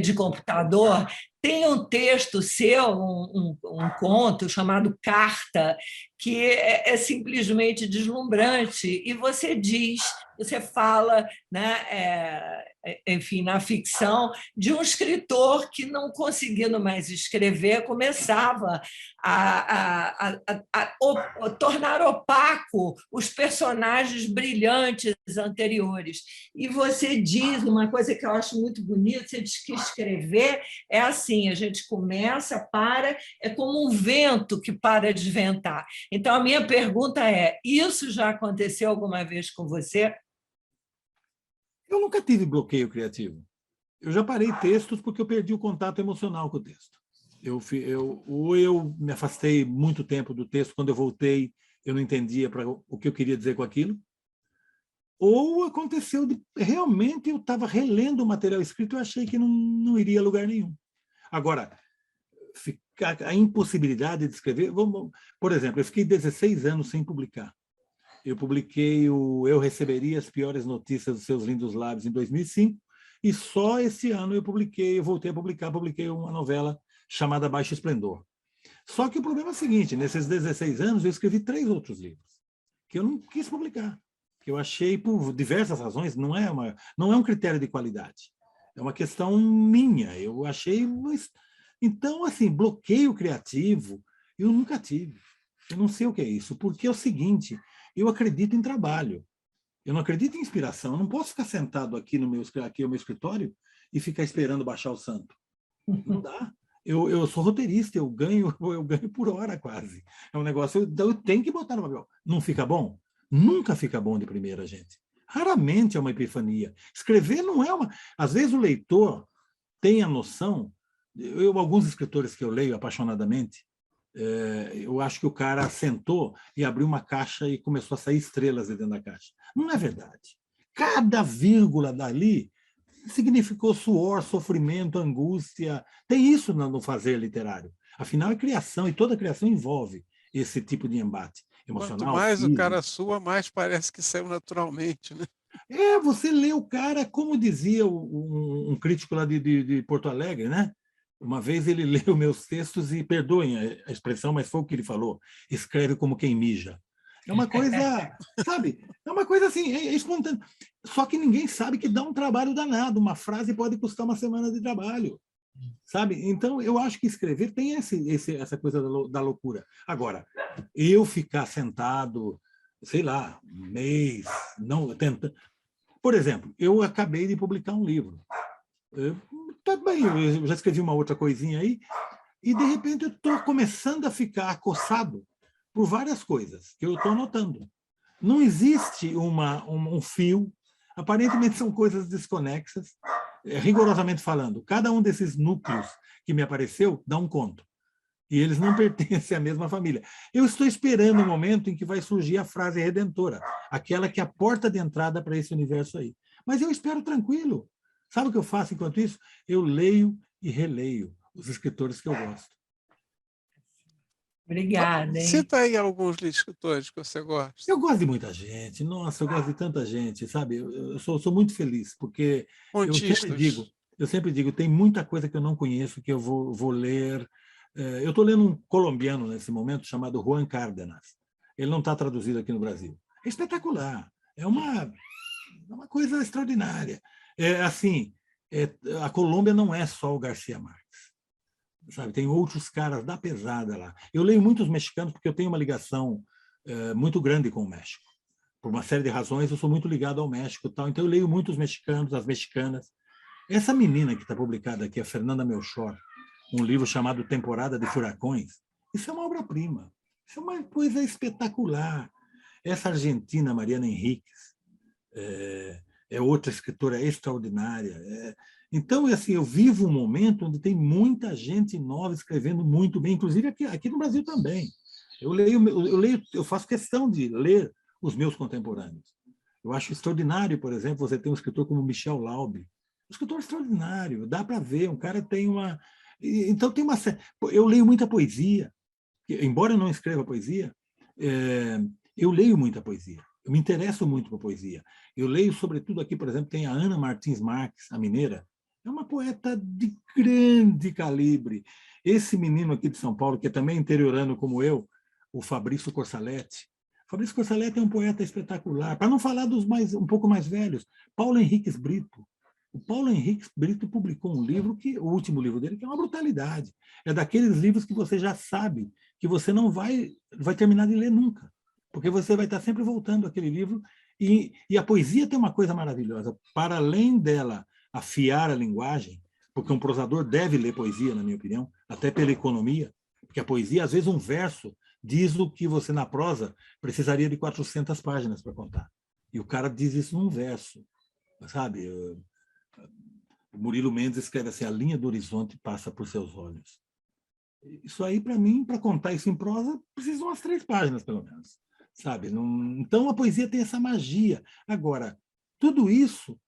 de computador, tem um texto seu, um conto chamado Carta, que é simplesmente deslumbrante, e você fala, né, enfim, na ficção, de um escritor que, não conseguindo mais escrever, começava a tornar opaco os personagens brilhantes anteriores. E você diz uma coisa que eu acho muito bonita, você diz que escrever é assim, a gente começa, é como um vento que para de ventar. Então, a minha pergunta é, isso já aconteceu alguma vez com você? Eu nunca tive bloqueio criativo. Eu já parei textos porque eu perdi o contato emocional com o texto. Ou eu me afastei muito tempo do texto, quando eu voltei, eu não entendia o que eu queria dizer com aquilo. Ou aconteceu realmente eu estava relendo o material escrito e eu achei que não iria a lugar nenhum. Agora, a impossibilidade de escrever... Por exemplo, eu fiquei 16 anos sem publicar. Eu publiquei Eu Receberia as Piores Notícias dos Seus Lindos Lábios em 2005, e só esse ano eu voltei a publiquei uma novela chamada Baixo Esplendor. Só que o problema é o seguinte: nesses 16 anos eu escrevi 3 outros livros que eu não quis publicar, que eu achei, por diversas razões, não é um critério de qualidade, é uma questão minha, eu achei... Então, assim, bloqueio criativo eu nunca tive. Eu não sei o que é isso, porque é o seguinte: eu acredito em trabalho, eu não acredito em inspiração. Eu não posso ficar sentado aqui no meu escritório e ficar esperando baixar o santo. Não dá. Eu sou roteirista, eu ganho por hora quase. É um negócio, eu tenho que botar no papel. Não fica bom? Nunca fica bom de primeira, gente. Raramente é uma epifania. Escrever não é uma... Às vezes o leitor tem a noção... Alguns escritores que eu leio apaixonadamente, eu acho que o cara sentou e abriu uma caixa e começou a sair estrelas de dentro da caixa. Não é verdade. Cada vírgula dali significou suor, sofrimento, angústia. Tem isso no fazer literário. Afinal, é criação, e toda criação envolve esse tipo de embate emocional. Quanto mais físico. o cara sua, mais parece que saiu naturalmente, né? Você lê o cara, como dizia um crítico lá de Porto Alegre, né? Uma vez ele leu meus textos e, perdoem a expressão, mas foi o que ele falou: escreve como quem mija. É uma coisa, sabe? É uma coisa assim, é espontâneo. Só que ninguém sabe que dá um trabalho danado. Uma frase pode custar uma semana de trabalho, sabe? Então, eu acho que escrever tem essa coisa da loucura. Agora, eu ficar sentado, sei lá, um mês, não tentando... Por exemplo, eu acabei de publicar um livro. Tá bem, eu já escrevi uma outra coisinha aí, e de repente eu estou começando a ficar acossado por várias coisas que eu estou notando. Não existe um fio, aparentemente são coisas desconexas, rigorosamente falando. Cada um desses núcleos que me apareceu dá um conto. E eles não pertencem à mesma família. Eu estou esperando o momento em que vai surgir a frase redentora, aquela que é a porta de entrada para esse universo aí. Mas eu espero tranquilo. Sabe o que eu faço enquanto isso? Eu leio e releio os escritores que eu gosto. Obrigada, hein? Cita aí alguns escritores que você gosta. Eu gosto de muita gente. Nossa, eu gosto de tanta gente, sabe? Eu sou muito feliz, porque Contistas. eu sempre digo, tem muita coisa que eu não conheço que eu vou ler. Eu estou lendo um colombiano nesse momento chamado Juan Cárdenas. Ele não está traduzido aqui no Brasil. É espetacular. É uma coisa extraordinária. Assim, a Colômbia não é só o Garcia Marques. Sabe, tem outros caras da pesada lá. Eu leio muitos mexicanos porque eu tenho uma ligação muito grande com o México. Por uma série de razões, eu sou muito ligado ao México, tal. Então eu leio muitos mexicanos, as mexicanas. Essa menina que está publicada aqui, a Fernanda Melchor, um livro chamado Temporada de Furacões, isso é uma obra-prima. Isso é uma coisa espetacular. Essa argentina, Mariana Enríquez, é outra escritora extraordinária. Então, assim, eu vivo um momento onde tem muita gente nova escrevendo muito bem, inclusive aqui no Brasil também. Eu faço questão de ler os meus contemporâneos. Eu acho extraordinário, por exemplo, você ter um escritor como Michel Laube, um escritor extraordinário, dá para ver, um cara tem uma... Então, eu leio muita poesia, embora eu não escreva poesia, eu leio muita poesia. Eu me interesso muito por poesia. Eu leio, sobretudo, aqui, por exemplo, tem a Ana Martins Marques, a mineira. É uma poeta de grande calibre. Esse menino aqui de São Paulo, que é também interiorano como eu, o Fabrício Corsaletti. Fabrício Corsaletti é um poeta espetacular. Para não falar dos um pouco mais velhos, Paulo Henriques Brito. O Paulo Henriques Brito publicou um livro, o último livro dele, que é uma brutalidade. É daqueles livros que você já sabe que você não vai terminar de ler nunca, porque você vai estar sempre voltando àquele livro. E a poesia tem uma coisa maravilhosa. Para além dela afiar a linguagem, porque um prosador deve ler poesia, na minha opinião, até pela economia, porque a poesia, às vezes, um verso diz o que você, na prosa, precisaria de 400 páginas para contar. E o cara diz isso num verso, sabe? O Murilo Mendes escreve assim: a linha do horizonte passa por seus olhos. Isso aí, para mim, para contar isso em prosa, precisa de umas 3 páginas, pelo menos. Sabe? Então, a poesia tem essa magia. Agora, tudo isso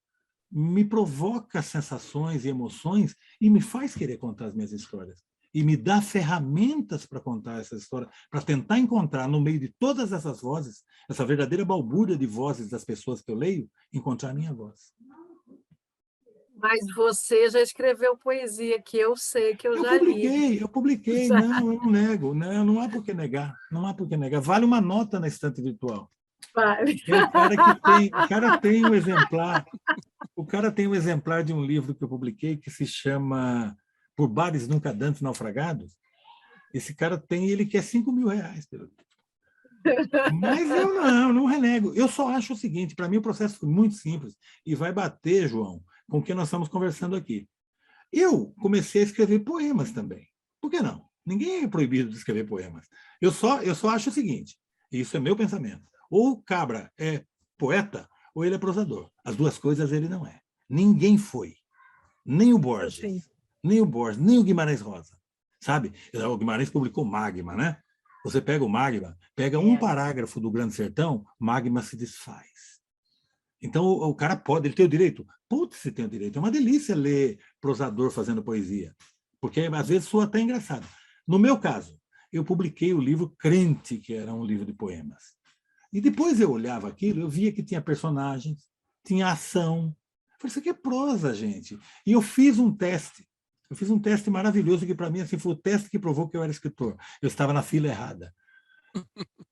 me provoca sensações e emoções e me faz querer contar as minhas histórias. E me dá ferramentas para contar essa história, para tentar encontrar, no meio de todas essas vozes, essa verdadeira balbúrdia de vozes das pessoas que eu leio, encontrar a minha voz. Mas você já escreveu poesia, que eu sei, que eu já li. Eu publiquei, não, eu não nego, não há por que negar, não há por que negar. Vale uma nota na estante virtual. Vale. O cara tem um exemplar de um livro que eu publiquei que se chama Por Bares Nunca Dantes Naufragados. Esse cara tem, ele quer R$5.000 pelo livro. Mas eu não renego. Eu só acho o seguinte: para mim o processo foi muito simples e vai bater, João, com o que nós estamos conversando aqui. Eu comecei a escrever poemas também. Por que não? Ninguém é proibido de escrever poemas. Eu só acho o seguinte, isso é meu pensamento: ou o cabra é poeta ou ele é prosador. As duas coisas ele não é. Ninguém foi. Nem o Borges, nem o Guimarães Rosa. Sabe? O Guimarães publicou Magma, né? Você pega o Magma, pega um parágrafo do Grande Sertão, Magma se desfaz. Então, o cara pode, ele tem o direito? Putz, se tem o direito. É uma delícia ler prosador fazendo poesia, porque às vezes soa até engraçado. No meu caso, eu publiquei o livro Crente, que era um livro de poemas. E depois eu olhava aquilo, eu via que tinha personagens, tinha ação. Eu falei, isso aqui é prosa, gente. E eu fiz um teste. Eu fiz um teste maravilhoso que, para mim, assim, foi o teste que provou que eu era escritor. Eu estava na fila errada.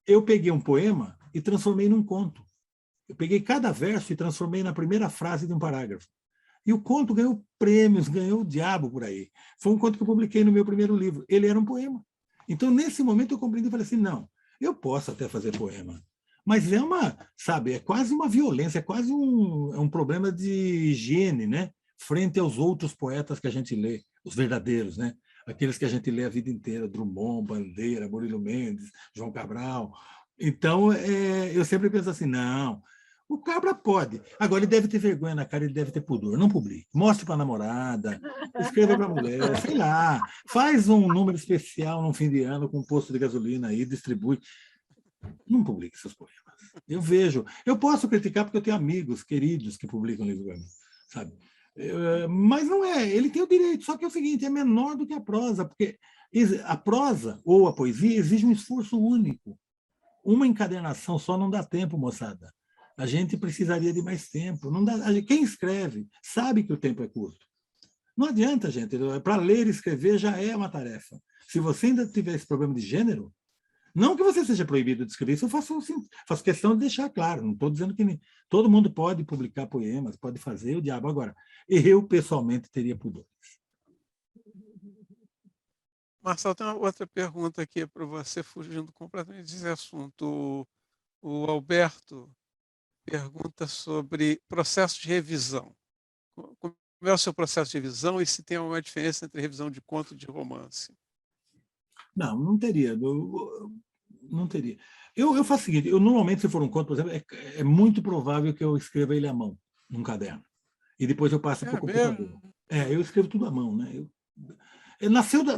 Eu peguei um poema e transformei num conto. Eu peguei cada verso e transformei na primeira frase de um parágrafo. E o conto ganhou prêmios, ganhou o diabo por aí. Foi um conto que eu publiquei no meu primeiro livro. Ele era um poema. Então, nesse momento, eu compreendi e falei assim, não, eu posso até fazer poema, mas é quase uma violência, é quase um problema de higiene, né? Frente aos outros poetas que a gente lê, os verdadeiros, né? Aqueles que a gente lê a vida inteira, Drummond, Bandeira, Murilo Mendes, João Cabral. Então, eu sempre penso assim, não, O cabra pode. Agora, ele deve ter vergonha na cara, ele deve ter pudor. Não publique. Mostre para a namorada, escreva para a mulher, sei lá. Faz um número especial no fim de ano com um posto de gasolina aí, distribui. Não publique seus poemas. Eu vejo. Eu posso criticar porque eu tenho amigos queridos que publicam livro para mim, sabe? Mas não é. Ele tem o direito. Só que é o seguinte, é menor do que a prosa, porque a prosa ou a poesia exige um esforço único. Uma encadernação só não dá tempo, moçada. A gente precisaria de mais tempo. Não dá, quem escreve sabe que o tempo é curto. Não adianta, gente. Para ler e escrever já é uma tarefa. Se você ainda tiver esse problema de gênero, não que você seja proibido de escrever, isso eu faço questão de deixar claro. Não estou dizendo que todo mundo pode publicar poemas, pode fazer o diabo. Agora, eu, pessoalmente, teria pudores. Marcelo, tem uma outra pergunta aqui para você, fugindo completamente desse assunto. O Alberto pergunta sobre processo de revisão. Como é o seu processo de revisão e se tem alguma diferença entre revisão de conto e de romance? Não teria. Não teria. Eu faço o seguinte, normalmente, se for um conto, por exemplo, é muito provável que eu escreva ele à mão, num caderno. E depois eu passo para o computador. Eu escrevo tudo à mão, né?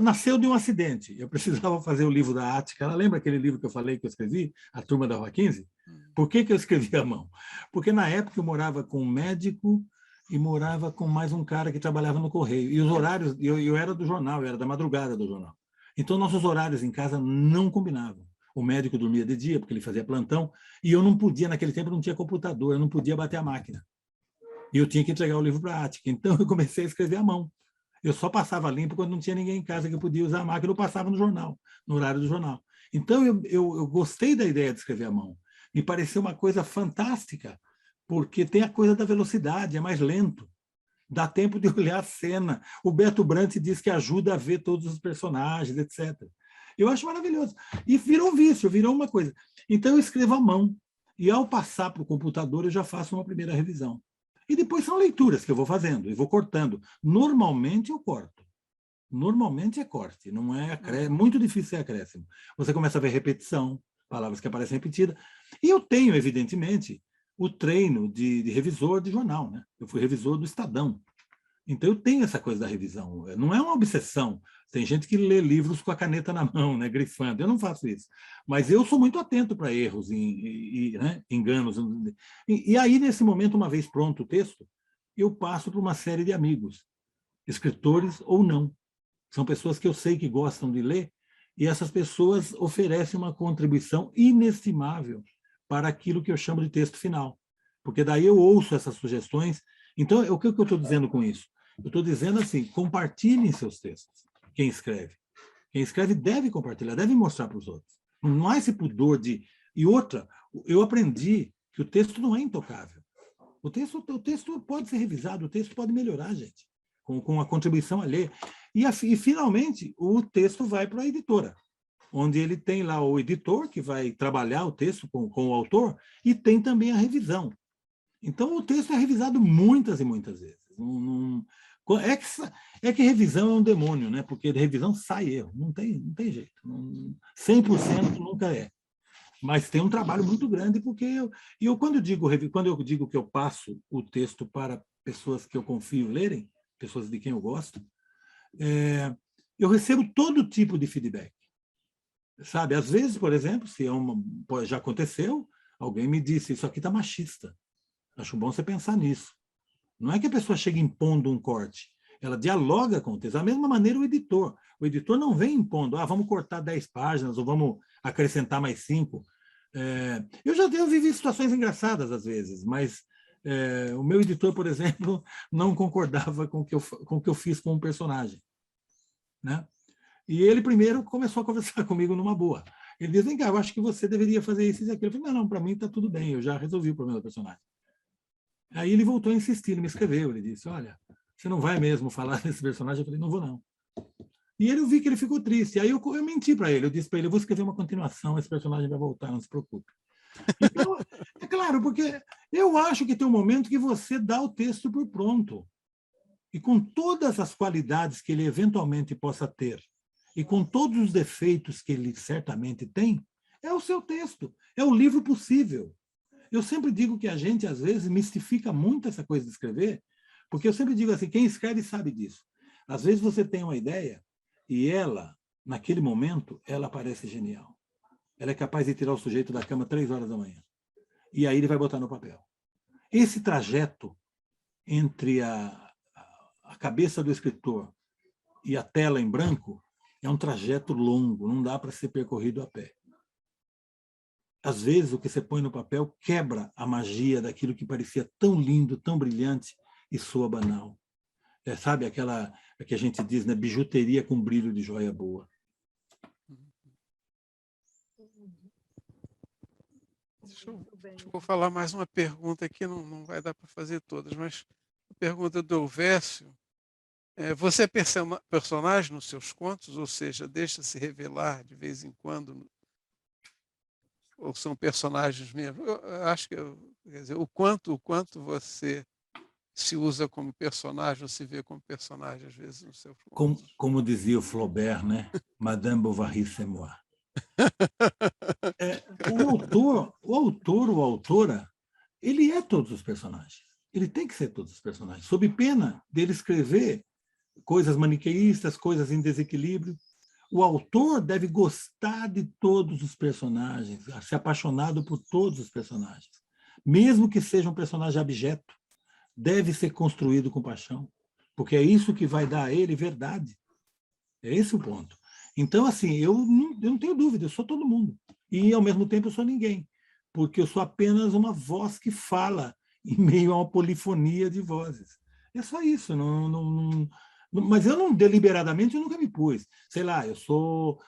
Nasceu de um acidente. Eu precisava fazer o livro da Ática. Ela lembra aquele livro que eu falei que eu escrevi, A Turma da Rua 15? Por que eu escrevi à mão? Porque na época eu morava com um médico e morava com mais um cara que trabalhava no correio. E os horários, eu era do jornal, eu era da madrugada do jornal. Então nossos horários em casa não combinavam. O médico dormia de dia, porque ele fazia plantão, e eu não podia, naquele tempo não tinha computador, eu não podia bater a máquina. E eu tinha que entregar o livro para a Ática. Então eu comecei a escrever à mão. Eu só passava limpo quando não tinha ninguém em casa que eu podia usar a máquina, eu passava no jornal, no horário do jornal. Então, eu gostei da ideia de escrever à mão. Me pareceu uma coisa fantástica, porque tem a coisa da velocidade, é mais lento. Dá tempo de olhar a cena. O Beto Brant diz que ajuda a ver todos os personagens, etc. Eu acho maravilhoso. E virou um vício, virou uma coisa. Então, eu escrevo à mão. E, ao passar para o computador, eu já faço uma primeira revisão. E depois são leituras que eu vou fazendo e vou cortando. Normalmente eu corto. Normalmente é corte, não é muito difícil ser acréscimo. Você começa a ver repetição, palavras que aparecem repetidas. E eu tenho, evidentemente, o treino de revisor de jornal, né? Eu fui revisor do Estadão. Então eu tenho essa coisa da revisão. Não é uma obsessão. Tem gente que lê livros com a caneta na mão, né, grifando. Eu não faço isso. Mas eu sou muito atento para erros e né, enganos. E aí, nesse momento, uma vez pronto o texto, eu passo para uma série de amigos, escritores ou não. São pessoas que eu sei que gostam de ler, e essas pessoas oferecem uma contribuição inestimável para aquilo que eu chamo de texto final. Porque daí eu ouço essas sugestões. Então, o que eu estou dizendo com isso? Eu estou dizendo assim, compartilhem seus textos. Quem escreve. Quem escreve deve compartilhar, deve mostrar para os outros. Não há esse pudor de... E outra, eu aprendi que o texto não é intocável. O texto pode ser revisado, o texto pode melhorar, gente, com a contribuição alheia. E, finalmente, o texto vai para a editora, onde ele tem lá o editor, que vai trabalhar o texto com o autor, e tem também a revisão. Então, o texto é revisado muitas e muitas vezes. É que revisão é um demônio, né? Porque de revisão sai erro, não tem jeito. 100% nunca é. Mas tem um trabalho muito grande, porque quando eu digo que eu passo o texto para pessoas que eu confio lerem, pessoas de quem eu gosto, eu recebo todo tipo de feedback. Sabe? Às vezes, por exemplo, já aconteceu, alguém me disse, isso aqui está machista. Acho bom você pensar nisso. Não é que a pessoa chega impondo um corte, ela dialoga com o texto. Da mesma maneira, o editor não vem impondo, vamos cortar 10 páginas ou vamos acrescentar mais 5. Eu vivi situações engraçadas às vezes, mas o meu editor, por exemplo, não concordava com o que eu fiz com um personagem, né? E ele primeiro começou a conversar comigo numa boa. Ele disse, vem cá, eu acho que você deveria fazer isso e aquilo. Eu falei, não, para mim está tudo bem, eu já resolvi o problema do personagem. Aí ele voltou a insistir, ele me escreveu, ele disse, olha, você não vai mesmo falar desse personagem? Eu falei, não vou não. E eu vi que ele ficou triste. Aí eu menti para ele, eu disse para ele, eu vou escrever uma continuação, esse personagem vai voltar, não se preocupe. Então, é claro, porque eu acho que tem um momento que você dá o texto por pronto. E com todas as qualidades que ele eventualmente possa ter, e com todos os defeitos que ele certamente tem, é o seu texto, é o livro possível. Eu sempre digo que a gente, às vezes, mistifica muito essa coisa de escrever, porque eu sempre digo assim, quem escreve sabe disso. Às vezes você tem uma ideia e ela, naquele momento, ela parece genial. Ela é capaz de tirar o sujeito da cama 3 horas da manhã. E aí ele vai botar no papel. Esse trajeto entre a cabeça do escritor e a tela em branco é um trajeto longo, não dá para ser percorrido a pé. Às vezes, o que você põe no papel quebra a magia daquilo que parecia tão lindo, tão brilhante e soa banal. Sabe aquela que a gente diz, né, bijuteria com brilho de joia boa. Deixa eu falar mais uma pergunta aqui, não vai dar para fazer todas, mas a pergunta do Elvésio. Você é personagem nos seus contos, ou seja, deixa-se revelar de vez em quando, ou são personagens mesmo? Eu acho que, quer dizer, o quanto você se usa como personagem, ou se vê como personagem, às vezes, nos seus contos. Como dizia o Flaubert, né? Madame Bovary, c'est moi. O autor ou a autora, ele é todos os personagens. Ele tem que ser todos os personagens, sob pena dele escrever coisas maniqueístas, coisas em desequilíbrio. O autor deve gostar de todos os personagens, ser apaixonado por todos os personagens. Mesmo que seja um personagem abjeto, deve ser construído com paixão, porque é isso que vai dar a ele verdade. É esse o ponto. Então, assim, eu não tenho dúvida, eu sou todo mundo. E, ao mesmo tempo, eu sou ninguém, porque eu sou apenas uma voz que fala em meio a uma polifonia de vozes. É só isso. Mas eu não, deliberadamente, eu nunca me pus. Sei lá,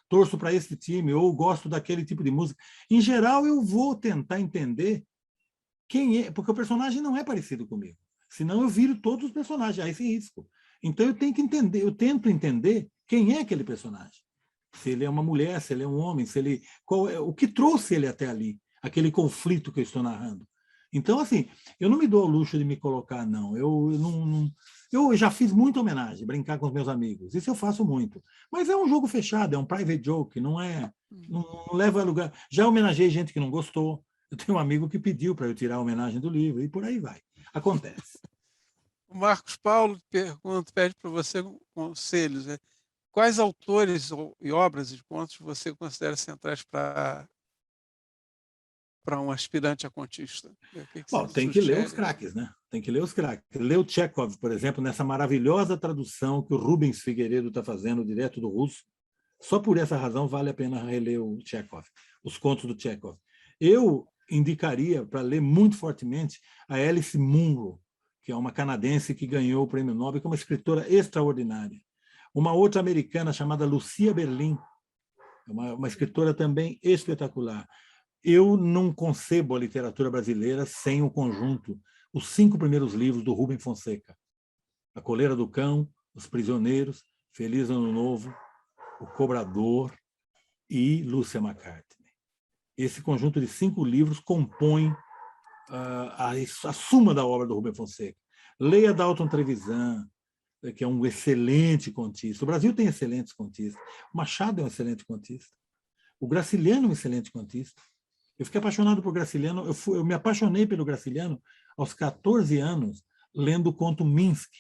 torço para esse time, ou gosto daquele tipo de música. Em geral, eu vou tentar entender quem é, porque o personagem não é parecido comigo. Senão eu viro todos os personagens, aí sem risco. Então eu tenho que entender, eu tento entender quem é aquele personagem. Se ele é uma mulher, se ele é um homem, o que trouxe ele até ali, aquele conflito que eu estou narrando. Então, assim, eu não me dou ao luxo de me colocar, não. Eu já fiz muita homenagem, brincar com os meus amigos. Isso eu faço muito. Mas é um jogo fechado, é um private joke, não leva a lugar. Já homenageei gente que não gostou. Eu tenho um amigo que pediu para eu tirar a homenagem do livro, e por aí vai. Acontece. O Marcos Paulo pede para você conselhos. Quais autores e obras de contos você considera centrais para um aspirante a contista? Bom, tem que ler os craques, né? Tem que ler os craques. Ler o Chekhov, por exemplo, nessa maravilhosa tradução que o Rubens Figueiredo está fazendo direto do russo. Só por essa razão vale a pena reler o Chekhov, os contos do Chekhov. Eu indicaria para ler muito fortemente a Alice Munro, que é uma canadense que ganhou o Prêmio Nobel, que é uma escritora extraordinária. Uma outra americana chamada Lucia Berlin, uma escritora também espetacular. Eu não concebo a literatura brasileira sem o conjunto, os 5 primeiros livros do Rubem Fonseca. A Coleira do Cão, Os Prisioneiros, Feliz Ano Novo, O Cobrador e Lúcia McCartney. Esse conjunto de 5 livros compõe a suma da obra do Rubem Fonseca. Leia Dalton Trevisan, que é um excelente contista. O Brasil tem excelentes contistas. O Machado é um excelente contista. O Graciliano é um excelente contista. Eu fiquei apaixonado por Graciliano. Eu me apaixonei pelo Graciliano aos 14 anos, lendo o conto Minsk,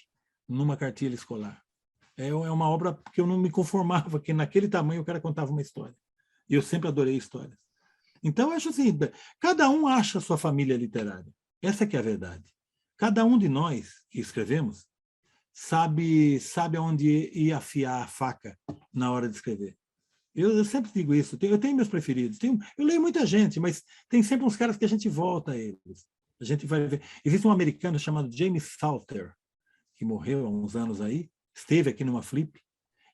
numa cartilha escolar. É uma obra que eu não me conformava, que naquele tamanho o cara contava uma história. E eu sempre adorei histórias. Então, eu acho assim, cada um acha a sua família literária. Essa que é a verdade. Cada um de nós que escrevemos sabe aonde ir afiar a faca na hora de escrever. Eu sempre digo isso. Eu tenho meus preferidos. Eu leio muita gente, mas tem sempre uns caras que a gente volta a eles. A gente vai ver. Existe um americano chamado James Salter, que morreu há uns anos aí, esteve aqui numa Flip.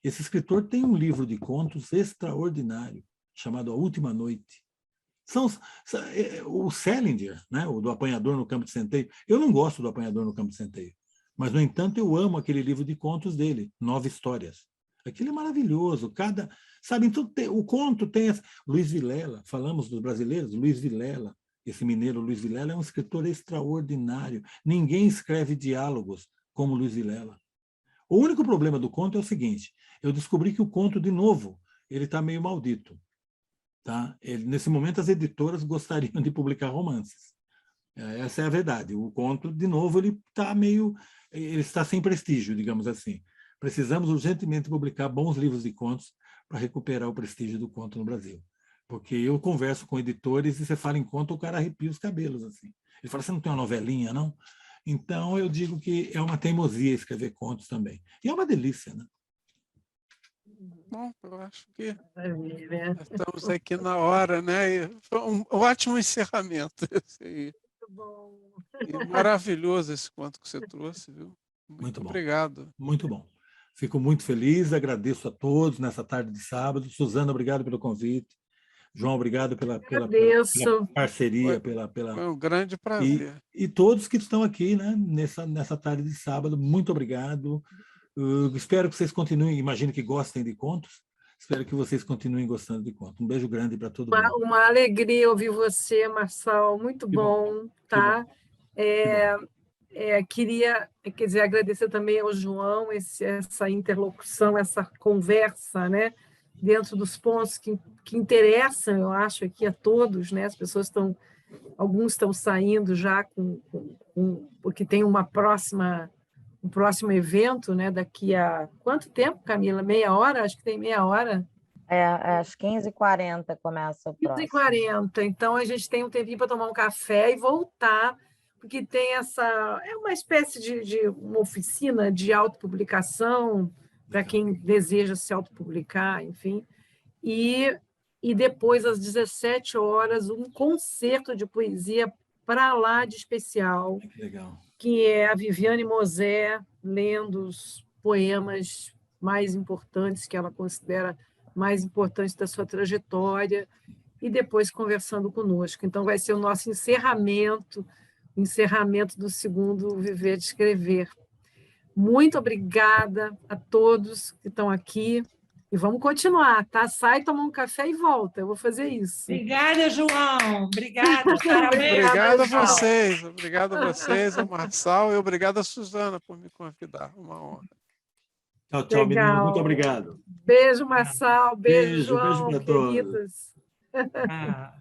Esse escritor tem um livro de contos extraordinário, chamado A Última Noite. O Salinger, né, o do Apanhador no Campo de Centeio. Eu não gosto do Apanhador no Campo de Centeio, mas, no entanto, eu amo aquele livro de contos dele, 9 histórias. Aquilo é maravilhoso. Então, o conto tem... Luiz Vilela, falamos dos brasileiros, Luiz Vilela, esse mineiro Luiz Vilela é um escritor extraordinário. Ninguém escreve diálogos como Luiz Vilela. O único problema do conto é o seguinte, eu descobri que o conto, de novo, ele está meio maldito. Tá? Nesse momento, as editoras gostariam de publicar romances. Essa é a verdade. O conto, de novo, ele está sem prestígio, digamos assim. Precisamos urgentemente publicar bons livros de contos para recuperar o prestígio do conto no Brasil. Porque eu converso com editores e você fala em conto, o cara arrepia os cabelos, assim. Ele fala, você não tem uma novelinha, não? Então, eu digo que é uma teimosia escrever contos também. E é uma delícia, né? Bom, eu acho que Maravilha. estamos aqui na hora, né? E foi um ótimo encerramento esse aí. Muito bom. E maravilhoso esse conto que você trouxe, viu? Muito bom. Obrigado. Muito bom. Fico muito feliz, agradeço a todos nessa tarde de sábado. Suzana, obrigado pelo convite. João, obrigado pela Agradeço. parceria, Foi um grande prazer. E todos que estão aqui, né, nessa tarde de sábado, muito obrigado. Espero que vocês continuem, imagino que gostem de contos, espero que vocês continuem gostando de contos. Um beijo grande para todo mundo. Uma alegria ouvir você, Marçal, muito bom, tá? Queria, quer dizer, agradecer também ao João essa interlocução, essa conversa, né? Dentro dos pontos que interessam, eu acho, aqui a todos, né? As pessoas alguns estão saindo já porque tem um próximo evento, né? Daqui a quanto tempo, Camila? Meia hora? Acho que tem meia hora. Às 15h40 começa o próximo. 15h40. Então, a gente tem um tempinho para tomar um café e voltar, porque tem é uma espécie de uma oficina de autopublicação para quem deseja se autopublicar, enfim. E depois, às 17 horas, um concerto de poesia para lá de especial, Legal. Que é a Viviane Mosé lendo os poemas mais importantes, que ela considera mais importantes da sua trajetória, e depois conversando conosco. Então, vai ser o nosso encerramento do segundo Viver de Escrever. Muito obrigada a todos que estão aqui. E vamos continuar, tá? Sai, toma um café e volta. Eu vou fazer isso. Obrigada, João. Obrigada. Parabéns. Obrigado a vocês, ao Marçal, e obrigado a Suzana por me convidar. Uma honra. Tchau, menino. Muito obrigado. Beijo, Marçal. Beijo, João, beijo para todos. Ah.